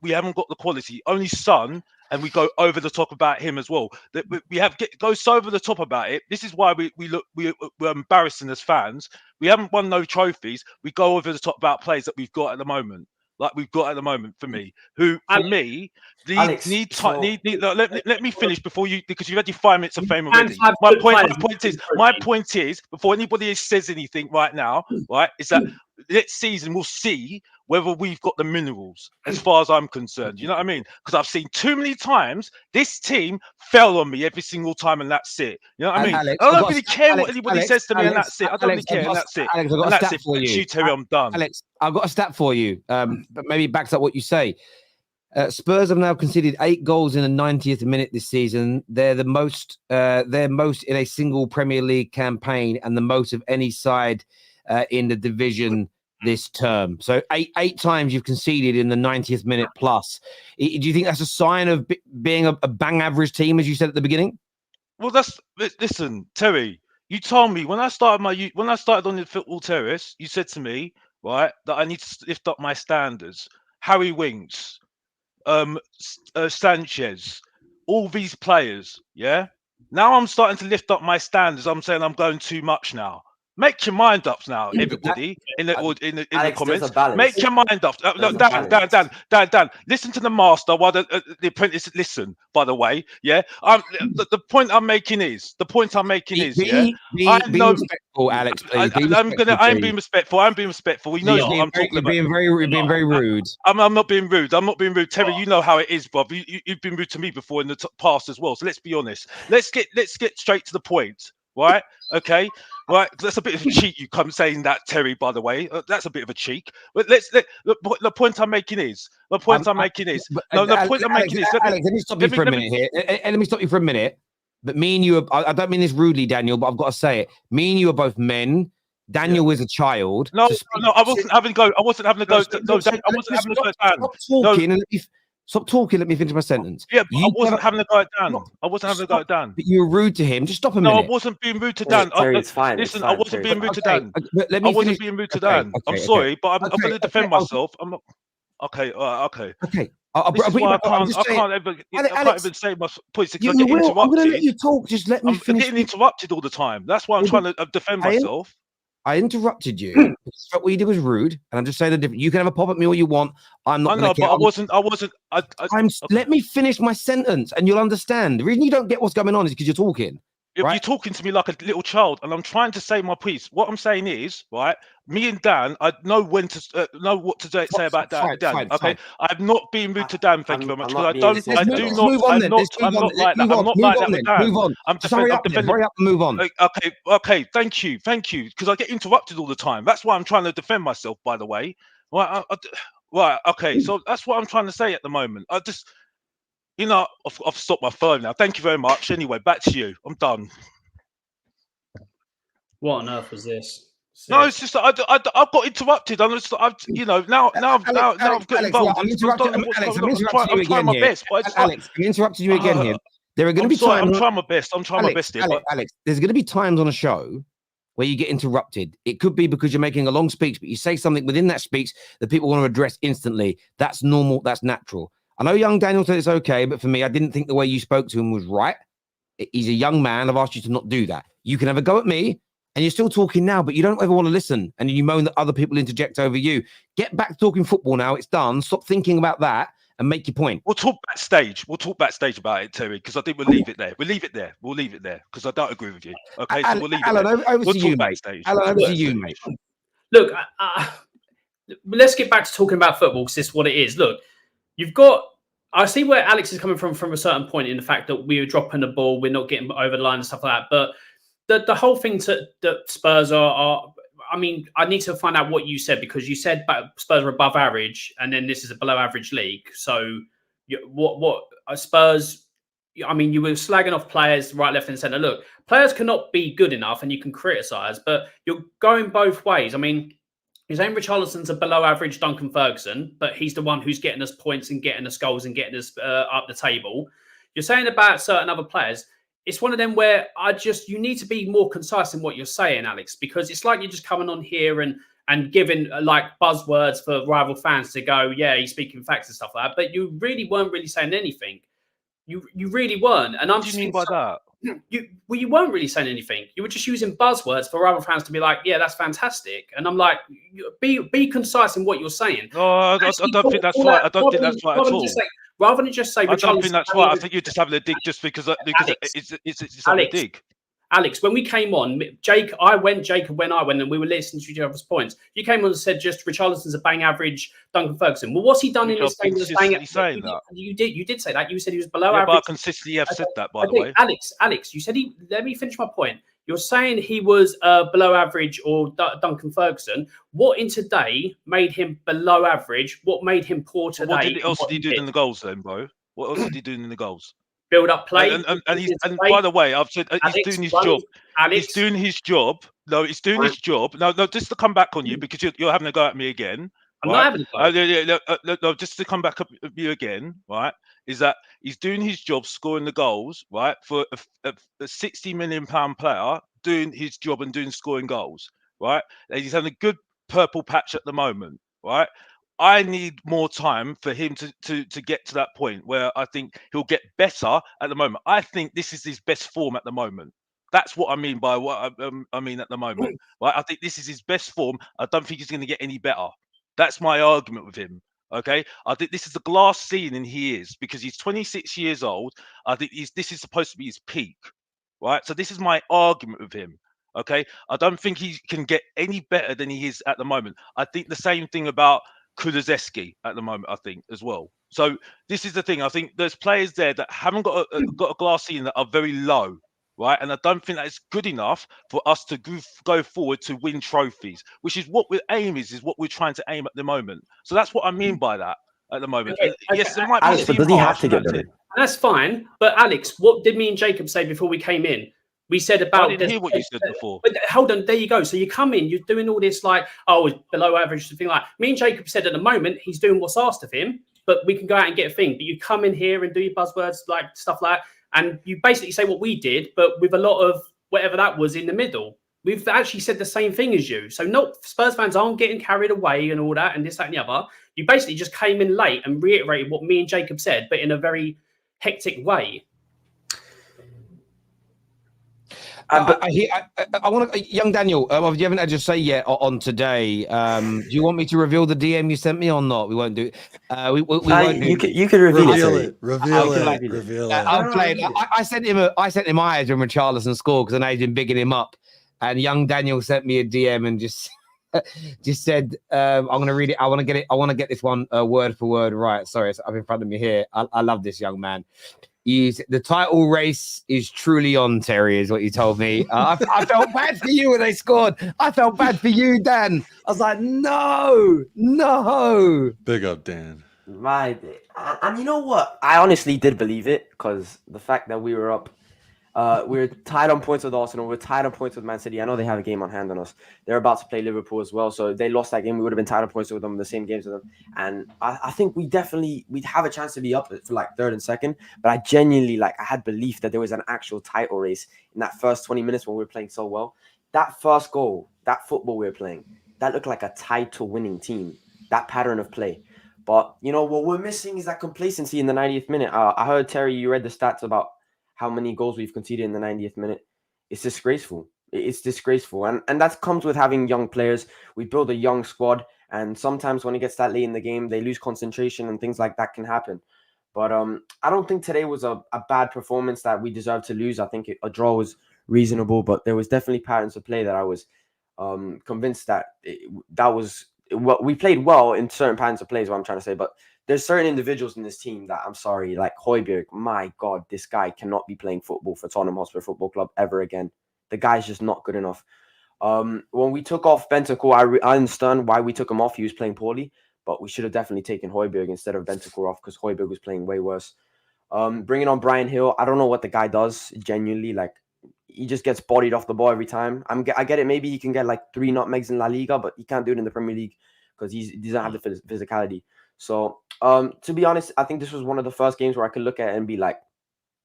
we haven't got the quality. Only Son, and we go over the top about him as well. That we go so over the top about it. This is why we're embarrassing as fans. We haven't won no trophies. We go over the top about players that we've got at the moment. Like we've got at the moment for me, who for me need time. Let me finish before you, because you've had your 5 minutes of fame already. My point is, before anybody says anything right now, right, is that next season we'll see whether we've got the minerals, as far as I'm concerned. You know what I mean? Because I've seen too many times this team fell on me every single time, and that's it. You know what I mean? Alex, I don't really care what anybody says to me, and that's it. I don't really care, and that's it. Alex, I've got a stat for you. Terry, I'm done. Alex, I've got a stat for you, but maybe it backs up what you say. Spurs have now conceded 8 goals in the 90th minute this season. They're the most. They're most in a single Premier League campaign, and the most of any side in the division this term. So eight times you've conceded in the 90th minute plus. Do you think that's a sign of being a bang average team, as you said at the beginning? Well, listen, Terry. You told me when I started on the football terrace, you said to me, right, that I need to lift up my standards. Harry Winks, Sanchez, all these players, yeah. Now I'm starting to lift up my standards. I'm saying I'm going too much now. Make your mind up now, Yeah, everybody in the Alex, there's comments. a balance. Make your mind up. No, There's a Dan. Listen to the master while the apprentice listen. By the way, yeah. The point I'm making is yeah. I be know. respectful, Alex. Please be respectful. I'm being respectful. I'm being respectful. He knows what I'm talking You're about. being very rude. I'm not being rude. I'm not being rude. Terry, you know how it is, Bob. You've been rude to me before in the past as well. So let's be honest. Let's get straight to the point, right? Okay, right. That's a bit of a cheek. You come saying that, Terry. By the way, that's a bit of a cheek. But the point I'm making is Alex, let me stop you for a minute here. Let me stop you for a minute. But me and you, I don't mean this rudely, Daniel, but I've got to say it. Me and you are both men. Daniel is a child. No, I wasn't having a go. I wasn't having a go. Stop talking. Let me finish my sentence. Yeah, I wasn't having a go at Dan. I wasn't having a go at Dan. But you were rude to him. Just stop a minute. No, I wasn't being rude to Dan. Terry, it's fine. Listen, it's fine, I wasn't Terry. being rude to Dan. Let me I wasn't being rude to Dan. I'm sorry, but I'm going to defend myself. I'm not. Okay, okay. Okay. I can't even say my points because I get interrupted. I'm going to let you talk. Just let me finish. I'm getting interrupted all the time. That's why I'm trying to defend myself. I interrupted you. What you did was rude, and I'm just saying the difference. You can have a pop at me all you want. I'm not. I know, but I wasn't. Let me finish my sentence, and you'll understand. The reason you don't get what's going on is because you're talking. Right? You're talking to me like a little child, and I'm trying to say my piece. What I'm saying is, right? Me and Dan, I know when to know what to say about Dan. Okay, I've not been rude to Dan. Thank you very much. Because I'm not like that. I'm not like that with Dan. Move on. Hurry up and move on. Okay. Thank you. Because I get interrupted all the time. That's why I'm trying to defend myself. By the way, right? Right. Okay. So that's what I'm trying to say at the moment. I've stopped my phone now. Thank you very much. Anyway, back to you. I'm done. What on earth was this? No, it's just I got interrupted. Now I've got involved. I'm trying my best. Alex, I'm interrupting you again here. There are going to be times. I'm trying my best. Here. Alex, there's going to be times on a show where you get interrupted. It could be because you're making a long speech, but you say something within that speech that people want to address instantly. That's normal. That's natural. I know young Daniel said it's okay, but for me, I didn't think the way you spoke to him was right. He's a young man. I've asked you to not do that. You can have a go at me, and you're still talking now, but you don't ever want to listen, and you moan that other people interject over you. Get back to talking football now. It's done. Stop thinking about that and make your point. We'll talk backstage. About it, Terry, because I think we'll leave it there. We'll leave it there because I don't agree with you. Okay, so we'll leave it there. Over to you, mate. Alan, over to you, mate. Look, let's get back to talking about football because this is what it is. Look, I see where Alex is coming from a certain point in the fact that we were dropping the ball, we're not getting over the line and stuff like that. But the whole thing that Spurs are, I mean, I need to find out what you said because you said Spurs are above average and then this is a below average league. So what Spurs, I mean, you were slagging off players right, left and centre. Look, players cannot be good enough and you can criticise, but you're going both ways. I mean, you're saying Richarlison's a below average Duncan Ferguson, but he's the one who's getting us points and getting us goals and getting us up the table. You're saying about certain other players. It's one of them where you need to be more concise in what you're saying, Alex, because it's like you're just coming on here and giving like buzzwords for rival fans to go, yeah, he's speaking facts and stuff like that. But you really weren't really saying anything. You really weren't. And I'm what do you mean by that? You weren't really saying anything. You were just using buzzwords for other fans to be like, yeah, that's fantastic. And I'm like, be concise in what you're saying. No, I don't think that's right. I don't think that's right at all. Rather than just say, I don't think that's right. I think you're just having a dig just because it's having a dig. Alex, when we came on, Jacob when I went, and we were listening to each other's points. You came on and said just Richarlison's a bang average Duncan Ferguson. Well, what's he done in this game? Saying that. You did say that. You said he was below average. But I consistently have said that, by the way. Alex, you said let me finish my point. You're saying he was below average or Duncan Ferguson. What in today made him below average? What made him poor today? What else did he do in the goals then, bro? What else did he do in the goals? Build up play. And by the way, I've said he's doing his job. Alex, he's doing his job. No, he's doing his job. No, just to come back on you because you're having a go at me again. I'm not having a go. No, just to come back at you again, right? Is that he's doing his job, scoring the goals, right? For a £60 million player doing his job and scoring goals, right? And he's having a good purple patch at the moment, right? I need more time for him to get to that point where I think he'll get better at the moment. I think this is his best form at the moment. That's what I mean by what I mean at the moment. Right? I think this is his best form. I don't think he's going to get any better. That's my argument with him. Okay, I think this is the glass ceiling he is because he's 26 years old. I think this is supposed to be his peak, right? So this is my argument with him. Okay, I don't think he can get any better than he is at the moment. I think the same thing about Kulusevski at the moment. I think as well. So this is the thing. I think there's players there that haven't got a glass ceiling that are very low, right? And I don't think that it's good enough for us to go forward to win trophies, which is what we're is what we're trying to aim at the moment. So that's what I mean by that at the moment. Okay, Yes, it might be Alex, but does he have to get better? That's fine. But Alex, what did me and Jacob say before we came in? We said about. I didn't hear what you said before. But hold on, there you go. So you come in, you're doing all this like, oh, it's below average, something like. Me and Jacob said at the moment he's doing what's asked of him, but we can go out and get a thing. But you come in here and do your buzzwords like stuff like, and you basically say what we did, but with a lot of whatever that was in the middle. We've actually said the same thing as you. So Spurs fans aren't getting carried away and all that and this, that, and the other. You basically just came in late and reiterated what me and Jacob said, but in a very hectic way. I want to, young Daniel. You haven't had your say yet on today. Do you want me to reveal the DM you sent me or not? We won't do it. We won't. You can reveal it. Reveal it. I'll play it. I sent him eyes when Richarlison scored because I know he's been bigging him up. And young Daniel sent me a DM and just said, "I'm going to read it. I want to get it. I want to get this one word for word right." Sorry, it's up in front of me here. I love this young man. The title race is truly on, Terry, is what you told me. I felt bad for you when they scored. I felt bad for you, Dan. I was like, no. Big up, Dan. And you know what? I honestly did believe it because the fact that we were up, we're tied on points with Arsenal. We're tied on points with Man City. I know they have a game on hand on us. They're about to play Liverpool as well. So if they lost that game, we would have been tied on points with them, the same games with them. And I think we'd have a chance to be up for like third and second. But I genuinely, I had belief that there was an actual title race in that first 20 minutes when we were playing so well. That first goal, that football we were playing, that looked like a title-winning team. That pattern of play. But, what we're missing is that complacency in the 90th minute. I heard, Terry, you read the stats about how many goals we've conceded in the 90th minute. It's disgraceful. It's disgraceful. And that comes with having young players. We build a young squad. And sometimes when it gets that late in the game, they lose concentration and things like that can happen. But I don't think today was a bad performance that we deserved to lose. I think a draw was reasonable, but there was definitely patterns of play that I was convinced that we played well in certain patterns of play is what I'm trying to say. But there's certain individuals in this team that I'm sorry, like Højbjerg. My God, this guy cannot be playing football for Tottenham Hotspur Football Club ever again. The guy's just not good enough. When we took off Bentancur, I understand why we took him off. He was playing poorly, but we should have definitely taken Højbjerg instead of Bentancur off because Højbjerg was playing way worse. Bringing on Brian Hill, I don't know what the guy does. Genuinely, he just gets bodied off the ball every time. I get it. Maybe he can get 3 nutmegs in La Liga, but he can't do it in the Premier League because he doesn't have the physicality. So, to be honest, I think this was one of the first games where I could look at it and be like,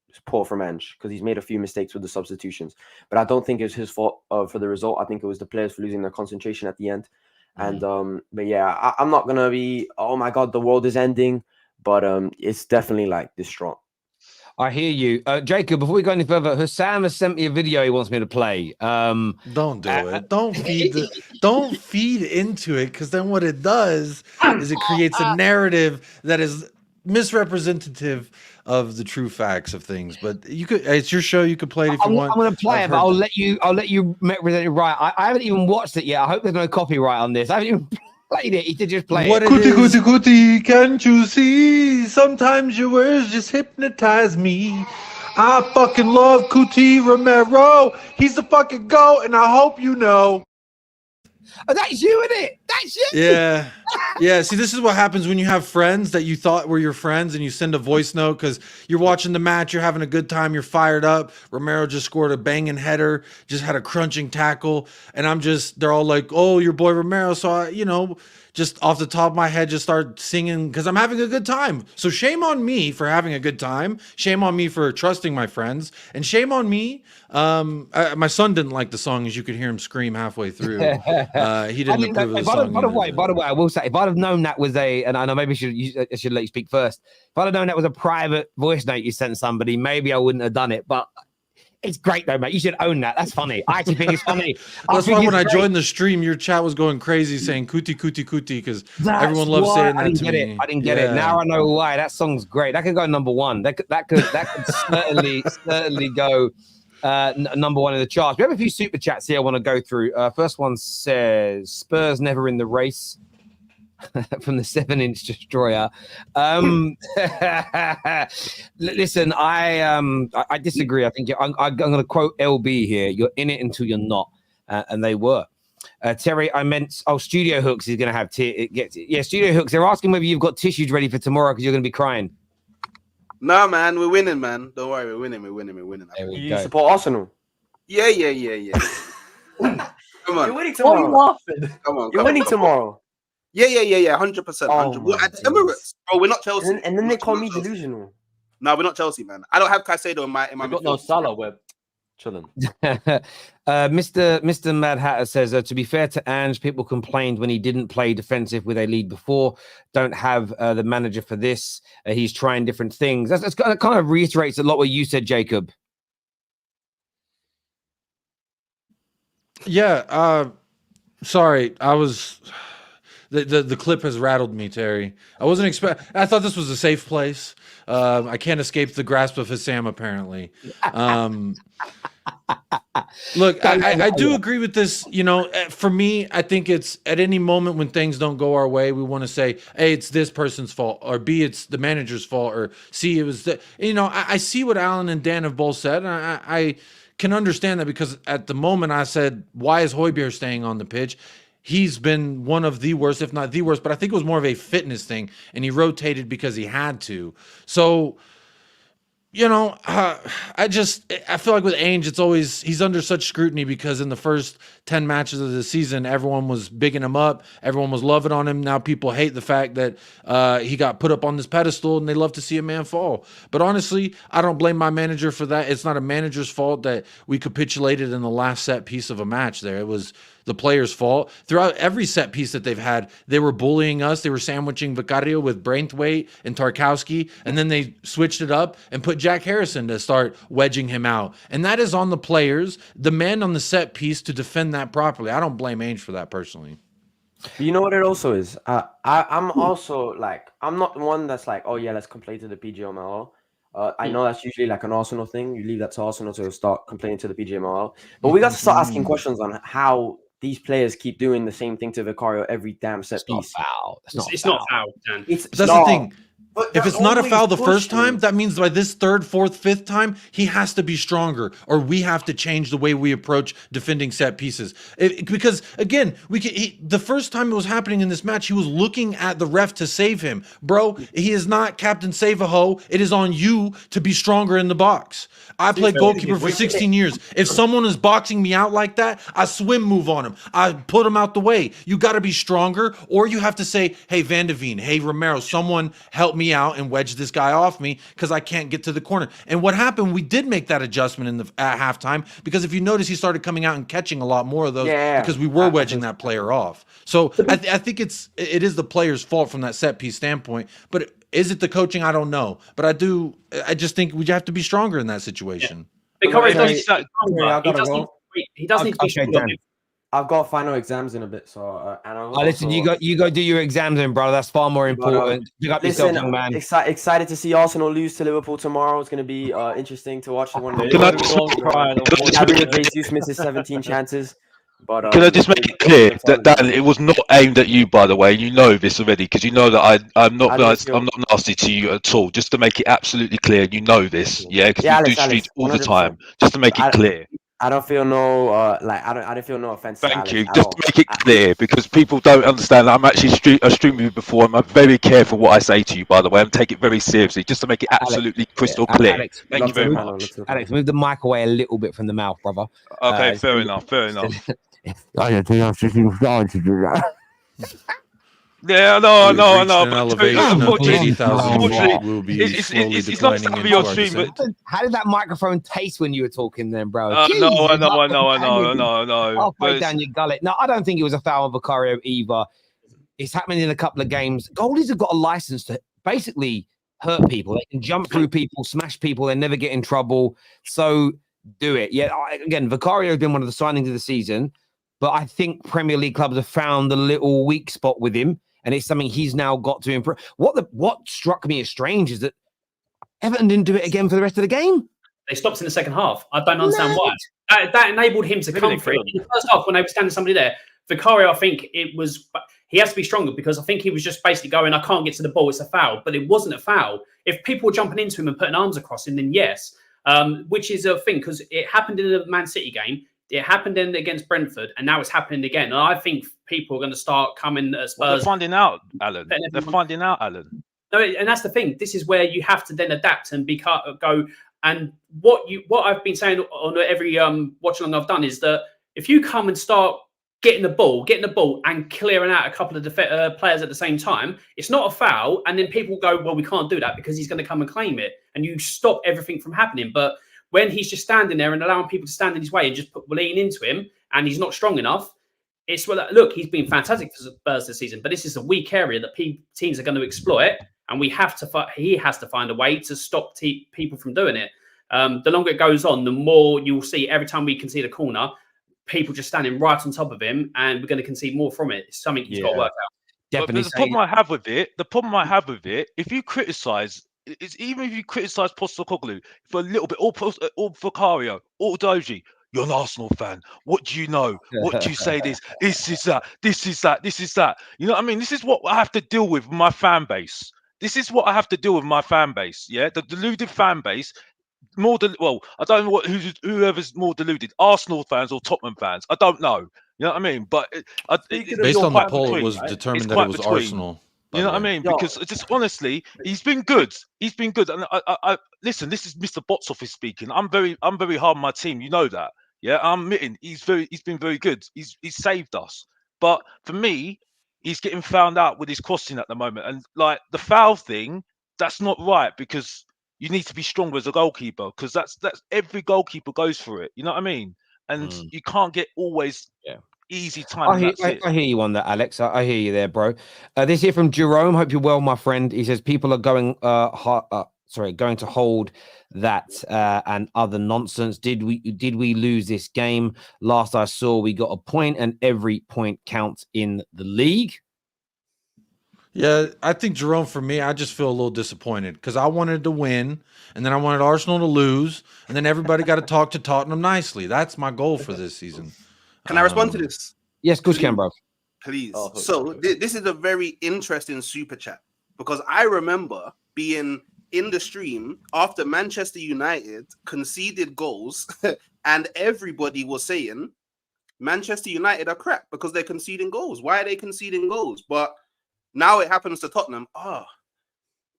it's poor from Ange because he's made a few mistakes with the substitutions. But I don't think it was his fault for the result. I think it was the players for losing their concentration at the end. And but yeah, I'm not gonna be, oh my God, the world is ending. But it's definitely distraught. I hear you, Jacob. Before we go any further, Hussam has sent me a video he wants me to play. Don't do it. Don't feed into it, because then what it does is it creates a narrative that is misrepresentative of the true facts of things. But it's your show. You can play it if you want. I'm going to play it, but I'll let you represent it right. I haven't even watched it yet. I hope there's no copyright on this. I haven't even played it. He did just play it. Cootie, can't you see? Sometimes your words just hypnotize me. I fucking love Cuti Romero. He's the fucking GOAT, and I hope you know. Oh, that's you, isn't it? That's you. Yeah. Yeah. See, this is what happens when you have friends that you thought were your friends and you send a voice note because you're watching the match, you're having a good time, you're fired up. Romero just scored a banging header, just had a crunching tackle. And they're all like, oh, your boy Romero. So I, just off the top of my head, just start singing because I'm having a good time. So shame on me for having a good time. Shame on me for trusting my friends. And shame on me. My son didn't like the song, as you could hear him scream halfway through. He didn't approve of the song. By the way, I will say, if I'd have known that was and I know maybe I should let you speak first. If I'd have known that was a private voice note you sent somebody, maybe I wouldn't have done it. But It's great though, mate. You should own that. That's funny. I actually think it's funny. That's why when I joined the stream, your chat was going crazy saying "kuti kuti kuti" because everyone loves saying that to me. I didn't get it. Now I know why. That song's great. That could go number one. That could certainly go number one in the charts. We have a few super chats here I want to go through. First one says Spurs never in the race. From the 7-inch destroyer. Listen, I disagree. I think I'm going to quote LB here. You're in it until you're not, and they were. Terry, I meant Studio Hooks is going to have Studio Hooks. They're asking whether you've got tissues ready for tomorrow because you're going to be crying. Nah, man, we're winning, man. Don't worry, we're winning. You support Arsenal? Yeah. Come on. You're winning tomorrow. What are you laughing? Come on. You're winning tomorrow. Yeah, 100%. 100%. At Emirates, bro, we're not Chelsea. And then they call me delusional. No, we're not Chelsea, man. I don't have Caicedo in my. We've got no Salah. We're chilling. Mr. Mad Hatter says, to be fair to Ange, people complained when he didn't play defensive with a lead before. Don't have the manager for this. He's trying different things. That's kind of reiterates a lot what you said, Jacob. Yeah. Sorry, I was. The clip has rattled me, Terry. I wasn't I thought this was a safe place. I can't escape the grasp of Hassam, apparently. Look, I do agree with this. You know, for me, I think it's at any moment when things don't go our way, we want to say, A, it's this person's fault, or B, it's the manager's fault, or C, it was I see what Alan and Dan have both said, and I can understand that because at the moment I said, why is Højbjerg staying on the pitch? He's been one of the worst, if not the worst, but I think it was more of a fitness thing, and he rotated because he had to. So, I feel like with Ainge, it's always, he's under such scrutiny because in the first 10 matches of the season, everyone was bigging him up. Everyone was loving on him. Now people hate the fact that he got put up on this pedestal and they love to see a man fall. But honestly, I don't blame my manager for that. It's not a manager's fault that we capitulated in the last set piece of a match there. It was the players' fault. Throughout every set piece that they've had, they were bullying us. They were sandwiching Vicario with Braithwaite and Tarkowski, and then they switched it up and put Jack Harrison to start wedging him out. And that is on the players, the men on the set piece, to defend that properly. I don't blame Ainge for that personally. You know what it also is? I'm also like, I'm not the one that's like, oh yeah, let's complain to the PGMOL. I know that's usually like an Arsenal thing. You leave that to Arsenal to start complaining to the PGMOL. But we got to start asking questions on how these players keep doing the same thing to Vicario every damn set piece. It's not foul, Dan. That's the thing. If it's not a foul the first time, that means by this third, fourth, fifth time, he has to be stronger, or we have to change the way we approach defending set pieces. Because again, the first time it was happening in this match, he was looking at the ref to save him. Bro, he is not Captain Save-A-Ho. It is on you to be stronger in the box. I played goalkeeper for 16 years. If someone is boxing me out like that, I swim move on him. I put him out the way. You got to be stronger, or you have to say, hey, Van de Veen, hey, Romero, someone help me out and wedge this guy off me because I can't get to the corner. And what happened, we did make that adjustment at halftime, because if you notice, he started coming out and catching a lot more of those because we were wedging that player off. So I think it is the player's fault from that set piece standpoint. But is it the coaching? I don't know. But I just think we have to be stronger in that situation. Yeah. He doesn't need to be stronger. I've got final exams in a bit, so listen, you go do your exams in, brother. That's far more important. Pick up yourself, young man. Excited to see Arsenal lose to Liverpool tomorrow. It's going to be interesting to watch. Jesus misses 17 chances. But can I just make it clear that Dan, it was not aimed at you, by the way. You know this already, because you know that I'm not nasty to you at all. Just to make it absolutely clear, you know this, because you do street all the time. Just to make it clear. I don't feel no I don't feel no offense. Thank you. Just to make it clear, because people don't understand that I'm actually a stream with you before. I'm very careful what I say to you, by the way, and take it very seriously. Just to make it absolutely crystal clear. Alex, thank you very much. Alex, move the mic away a little bit from the mouth, brother. Okay, fair enough. I don't think I'm just starting to do that. Yeah, no. An elevation of 80,000 feet will be slowly declining into our descent. How did that microphone taste when you were talking then, bro? I know. Halfway down your gullet. No, I don't think it was a foul on Vicario either. It's happening in a couple of games. Goalies have got a license to basically hurt people. They can jump through people, smash people, they never get in trouble. So do it. Yeah, again, Vicario has been one of the signings of the season, but I think Premier League clubs have found the little weak spot with him, and it's something he's now got to improve. What struck me as strange is that Everton didn't do it again for the rest of the game. They stopped in the second half. I don't understand why. That enabled him to come for it. In the first half, when they were standing somebody there, Vicario, I think he has to be stronger, because I think he was just basically going, I can't get to the ball, it's a foul. But it wasn't a foul. If people were jumping into him and putting arms across him, then yes. Which is a thing, because it happened in the Man City game, it happened against Brentford, and now it's happening again. And I think people are going to start coming at Spurs. Well, they're finding out, Alan. They're finding out, Alan. No, and that's the thing. This is where you have to then adapt and go. And what I've been saying on every watch along I've done is that if you come and start getting the ball and clearing out a couple of players at the same time, it's not a foul. And then people go, well, we can't do that because he's going to come and claim it, and you stop everything from happening. But when he's just standing there and allowing people to stand in his way and just lean into him, and he's not strong enough, it's look, he's been fantastic for Spurs this season, but this is a weak area that teams are going to exploit. And he has to find a way to stop people from doing it. The longer it goes on, the more you'll see every time we concede a corner, people just standing right on top of him, and we're going to concede more from it. It's something he's got to work out. Definitely. But the problem I have with it, if you criticise, it's even if you criticise Postecoglou for a little bit, or Vicario, or Doji, you're an Arsenal fan. What do you know? What do you say? This is that. You know what I mean? This is what I have to deal with my fan base. This is what I have to deal with my fan base. Yeah, the deluded fan base. I don't know whoever's more deluded, Arsenal fans or Tottenham fans. I don't know. You know what I mean? But based on the poll, it was determined that it was Arsenal. You know what I mean? Because just honestly, he's been good. And I listen. This is Mr. Box Office speaking. I'm very hard on my team. You know that. Yeah, I'm admitting he's been very good. He's saved us. But for me, he's getting found out with his crossing at the moment, and like the foul thing, that's not right, because you need to be stronger as a goalkeeper, because that's every goalkeeper goes for it. You know what I mean? And you can't get always easy time. I hear you on that, Alex. I hear you there, bro. This here from Jerome. Hope you're well, my friend. He says people are going to hold that and other nonsense. Did we lose this game? Last I saw, we got a point, and every point counts in the league. Yeah, I think, Jerome, for me, I just feel a little disappointed because I wanted to win, and then I wanted Arsenal to lose, and then everybody got to talk to Tottenham nicely. That's my goal for this season. Can I respond to this? Yes, good, can, bro. Please. This is a very interesting super chat, because I remember being in the stream after Manchester United conceded goals and everybody was saying Manchester United are crap because they're conceding goals. Why are they conceding goals? But now it happens to Tottenham.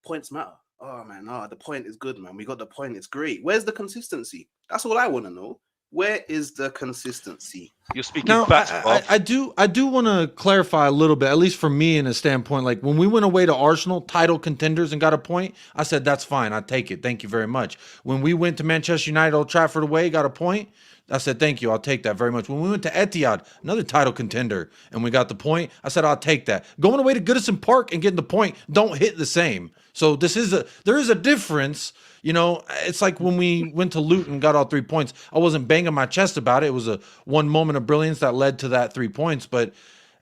Points matter. Oh, man, the point is good, man. We got the point. It's great. Where's the consistency? That's all I want to know. Where is the consistency? You're speaking now, facts, I do want to clarify a little bit, at least for me, in a standpoint. Like when we went away to Arsenal, title contenders, and got a point, I said that's fine. I take it. Thank you very much. When we went to Manchester United, Old Trafford away, got a point, I said thank you. I'll take that very much. When we went to Etihad, another title contender, and we got the point, I said I'll take that. Going away to Goodison Park and getting the point don't hit the same. So there is a difference. You know, it's like when we went to Luton and got all 3 points. I wasn't banging my chest about it. It was one moment of brilliance that led to that 3 points. But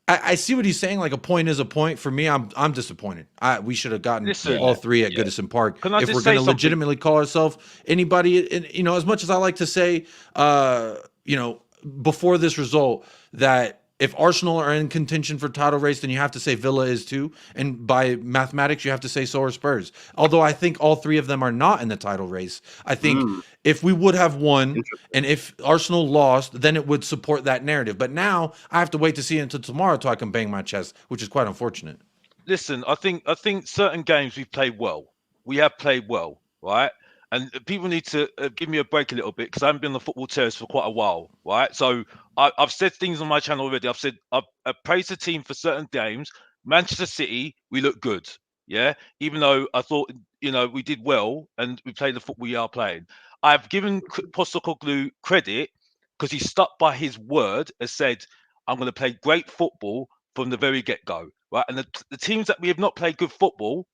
I see what he's saying. Like a point is a point. For me, I'm disappointed. We should have gotten all 3 at Goodison Park. If we're going to legitimately call ourselves anybody, and you know, as much as I like to say, you know, before this result, that if Arsenal are in contention for title race, then you have to say Villa is too. And by mathematics, you have to say so are Spurs. Although I think all 3 of them are not in the title race. I think if we would have won and if Arsenal lost, then it would support that narrative. But now I have to wait to see it until tomorrow till I can bang my chest, which is quite unfortunate. Listen, I think certain games we've played well. We have played well, right? And people need to give me a break a little bit because I haven't been on the football terrace for quite a while, right? So I've said things on my channel already. I've said I've praised the team for certain games. Manchester City, we look good, yeah? Even though I thought, you know, we did well and we played the football we are playing. I've given Postecoglou credit because he stuck by his word and said, I'm going to play great football from the very get-go, right? And the teams that we have not played good football,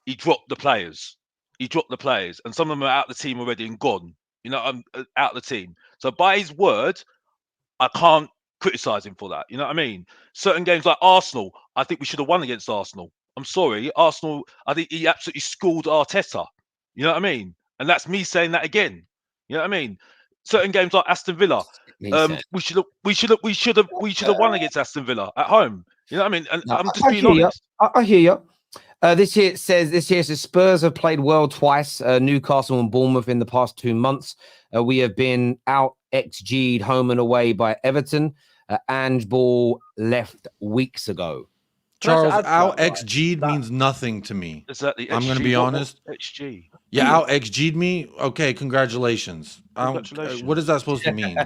he dropped the players. And some of them are out of the team already and gone. I'm out of the team. So by his word, I can't criticize him for that. You know what I mean? Certain games like Arsenal, I think we should have won against Arsenal. I'm sorry, Arsenal. I think he absolutely schooled Arteta. You know what I mean? And that's me saying that again. You know what I mean? Certain games like Aston Villa, we should have won against Aston Villa at home. You know what I mean? And No, I'm just being honest. I hear you. This year says Spurs have played well twice, Newcastle and Bournemouth in the past 2 months. We have been out XG'd home and away by Everton. Ange Ball left weeks ago. Charles, add to out that, right? XG'd means nothing to me. Exactly. I'm going to be honest. XG. Yeah, out XG'd me. Okay, congratulations. Congratulations. What is that supposed to mean?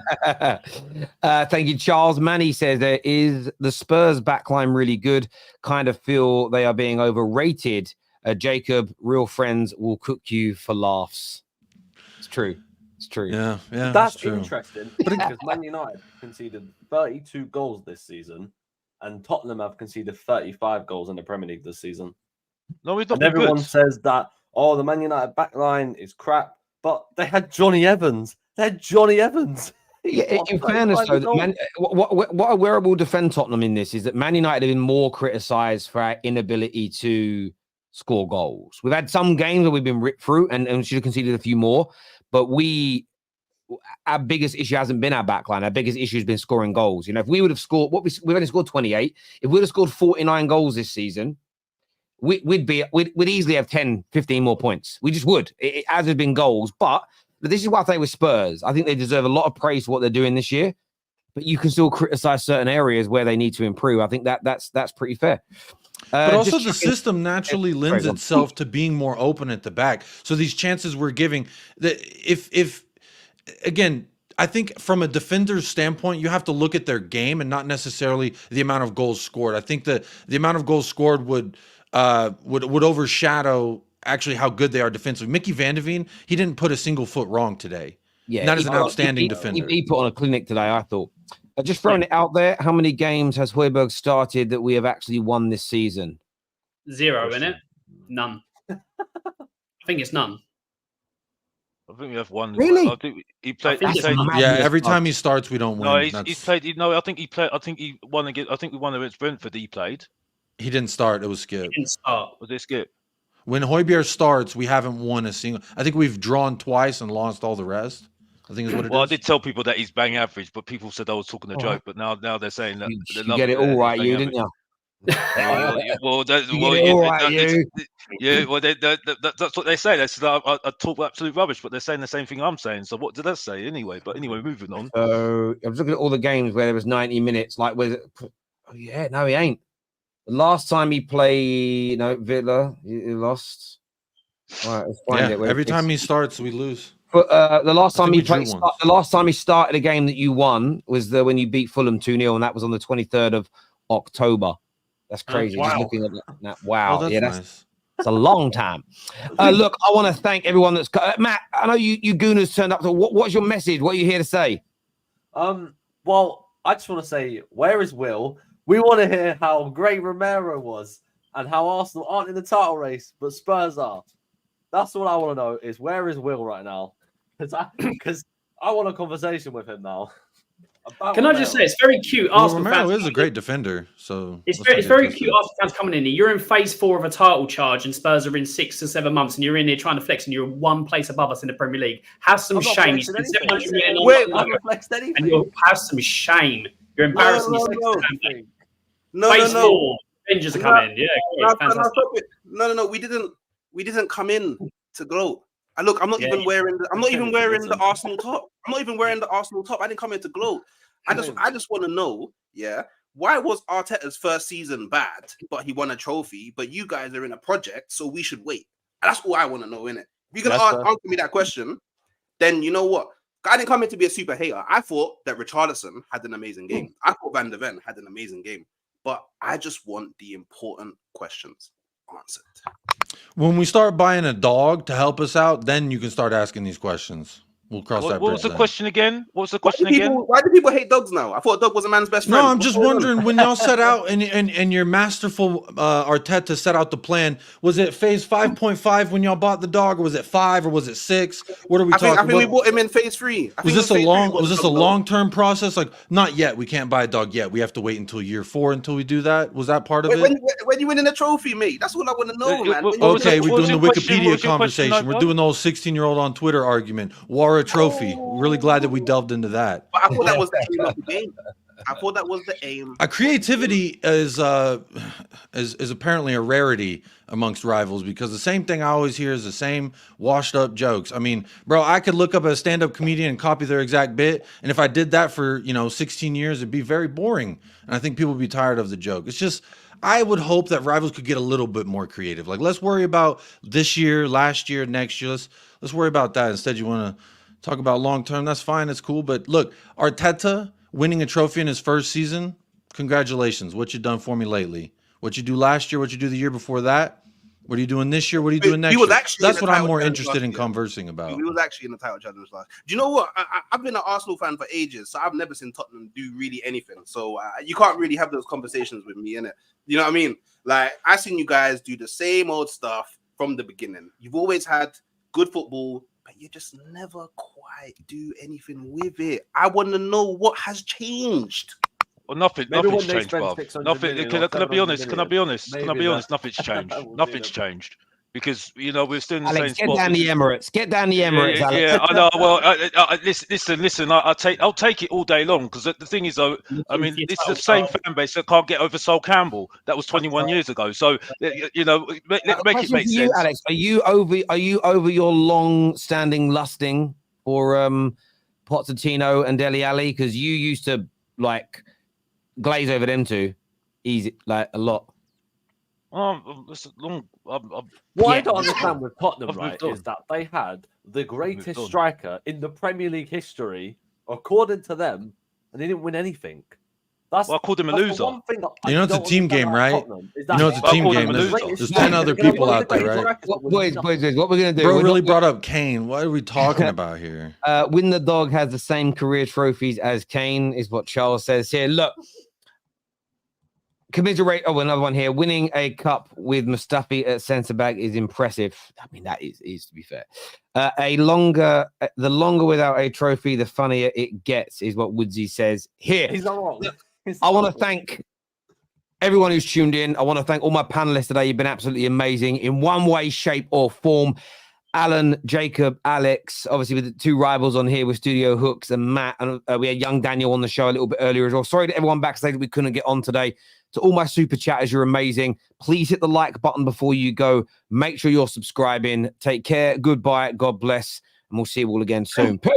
Thank you, Charles. Manny says, is the Spurs backline really good? Kind of feel they are being overrated. Jacob, real friends will cook you for laughs. It's true. It's true. Yeah, That's true. interesting because Man United conceded 32 goals this season, and Tottenham have conceded 35 goals in the Premier League this season. No, we've not And been everyone good. says that, oh, the Man United backline is crap, but they had Johnny Evans. They had Johnny Evans. Yeah, in fairness, though, where I will defend Tottenham in this is that Man United have been more criticised for our inability to score goals. We've had some games where we've been ripped through and should have conceded a few more, but our biggest issue hasn't been our backline. Our biggest issue has been scoring goals. If we would have scored, we've only scored 28. If we would have scored 49 goals this season, we'd easily have 10, 15 more points. We just would. It has been goals, but this is what I think with Spurs. I think they deserve a lot of praise for what they're doing this year, but you can still criticize certain areas where they need to improve. I think that's pretty fair. But also the system naturally lends itself to being more open at the back. So these chances we're giving, if again, I think from a defender's standpoint, you have to look at their game and not necessarily the amount of goals scored. I think that the amount of goals scored would overshadow actually how good they are defensively. Mickey Van de Ven, he didn't put a single foot wrong today. Yeah, and that is an outstanding defender. He put on a clinic today, I thought. Just throwing it out there, how many games has Højbjerg started that we have actually won this season? 0, innit? None. I think it's none. I think we have one. Really? I think he played. Yeah, every time he starts, we don't win. No, he's played. No, I think he played. I think he won against. I think we won against Brentford. He played. He didn't start. It was Skip. He didn't start. Was it Skip? When Højbjerg starts, we haven't won a single. I think we've drawn twice and lost all the rest. I think is what it is. I did tell people that he's bang average, but people said I was talking a joke. But now they're saying that you get it all right, you didn't you? Yeah, well, that's what they say. They said I talk absolute rubbish, but they're saying the same thing I'm saying. So what did that say anyway? But anyway, moving on. So I was looking at all the games where there was 90 minutes. Like, no, he ain't. The last time he played, Villa, he lost. All right, let's find it. Every time he starts, we lose. But the last time he started a game that you won was when you beat Fulham 2-0, and that was on the 23rd of October. That's crazy. Wow. Just looking at that. Wow. Oh, that's nice. It's a long time. Look, I want to thank everyone that's Matt. I know you gooners turned up. So what's your message? What are you here to say? Well, I just want to say, where is Will? We want to hear how great Romero was and how Arsenal aren't in the title race, but Spurs are. That's all I want to know is where is Will right now? Because I want a conversation with him now. Can I just say, it's very cute. Arsenal Romero fans is a great defender, so it's very cute. Arsenal fans coming in here. You're in phase 4 of a title charge, and Spurs are in 6 to 7 months, and you're in here trying to flex, and you're one place above us in the Premier League. Have some shame. You spent 700 million and you have some shame. You're embarrassing yourself. Phase 4. Rangers are coming. Yeah, no. We didn't come in to gloat. And look, I'm not even wearing the Arsenal top. I didn't come in to gloat. I just want to know, why was Arteta's first season bad, but he won a trophy, but you guys are in a project, so we should wait. And that's all I want to know, innit? If you can answer me that question, then you know what? I didn't come in to be a super hater. I thought that Richarlison had an amazing game. I thought Van de Ven had an amazing game. But I just want the important questions answered. When we start buying a dog to help us out, then you can start asking these questions. we'll cross What that was bridge the then. question again? What was the question again? Why do people hate dogs now? I thought a dog was a man's best friend. No, I'm What's just going on? wondering when y'all set out and your masterful Arteta set out the plan. Was it phase 5.5 when y'all bought the dog, or was it 5, or was it 6? What are we talking? I think we bought him in phase 3. Was this a long-term process? Like, not yet. We can't buy a dog yet. We have to wait until year 4 until we do that. Was that part of it? When you winning a trophy, mate? That's what I want to know, man. Okay, we're doing the what was your Wikipedia question, conversation. We're doing the old 16-year-old on Twitter argument. War a trophy. Really glad that we delved into that. But I thought that was the aim of the game. I thought that was the aim. Creativity is apparently a rarity amongst rivals, because the same thing I always hear is the same washed up jokes. I mean, bro, I could look up a stand-up comedian and copy their exact bit, and if I did that for 16 years, it'd be very boring, and I think people would be tired of the joke. It's just, I would hope that rivals could get a little bit more creative. Like, let's worry about this year, last year, next year. Let's worry about that. Instead, you want to talk about long term. That's fine. That's cool. But look, Arteta winning a trophy in his first season, congratulations. What you done for me lately? What you do last year? What you do the year before that? What are you doing this year? What are you doing next year? That's what I'm more interested in conversing about. He was actually in the title challenge last. Do you know what? I've been an Arsenal fan for ages, so I've never seen Tottenham do really anything. So you can't really have those conversations with me, innit? You know what I mean? Like, I've seen you guys do the same old stuff from the beginning. You've always had good football, but you just never quite do anything with it. I want to know what has changed. Well, nothing's changed, bruv. Nothing. Can I be honest? Nothing's changed. Nothing's changed. Because we're still in the same spot. Get down the Emirates. Get down the Emirates. Yeah, Alex. yeah, I know. Well, listen. I'll take it all day long, because the thing is, though, I mean, this is the same fan base that can't get over Sol Campbell. That was 21 years ago. So make it make sense. Alex, are you over your long-standing lusting for Pochettino and Dele Alli? Because you used to glaze over them two, easy, like a lot. What I don't understand with Tottenham, is that they had the greatest striker in the Premier League history, according to them, and they didn't win anything. I called him a loser. It's a team game, right? It's a team game. There's 10 other people out there, right? Boys, what we're going to do... Bro really brought up Kane. What are we talking about here? Win the Dog has the same career trophies as Kane, is what Charles says here. Look, commiserate. Oh, another one here. Winning a cup with Mustafi at centre back is impressive. I mean, that is to be fair. The longer without a trophy, the funnier it gets, is what Woodsy says here. He's not wrong. I want to thank everyone who's tuned in. I want to thank all my panelists today. You've been absolutely amazing in one way, shape, or form. Alan, Jacob, Alex, obviously with the two rivals on here with Studio Hooks and Matt. And we had young Daniel on the show a little bit earlier as well. Sorry to everyone backstage that we couldn't get on today. To all my super chatters, you're amazing. Please hit the like button before you go. Make sure you're subscribing. Take care. Goodbye. God bless. And we'll see you all again soon. Peace.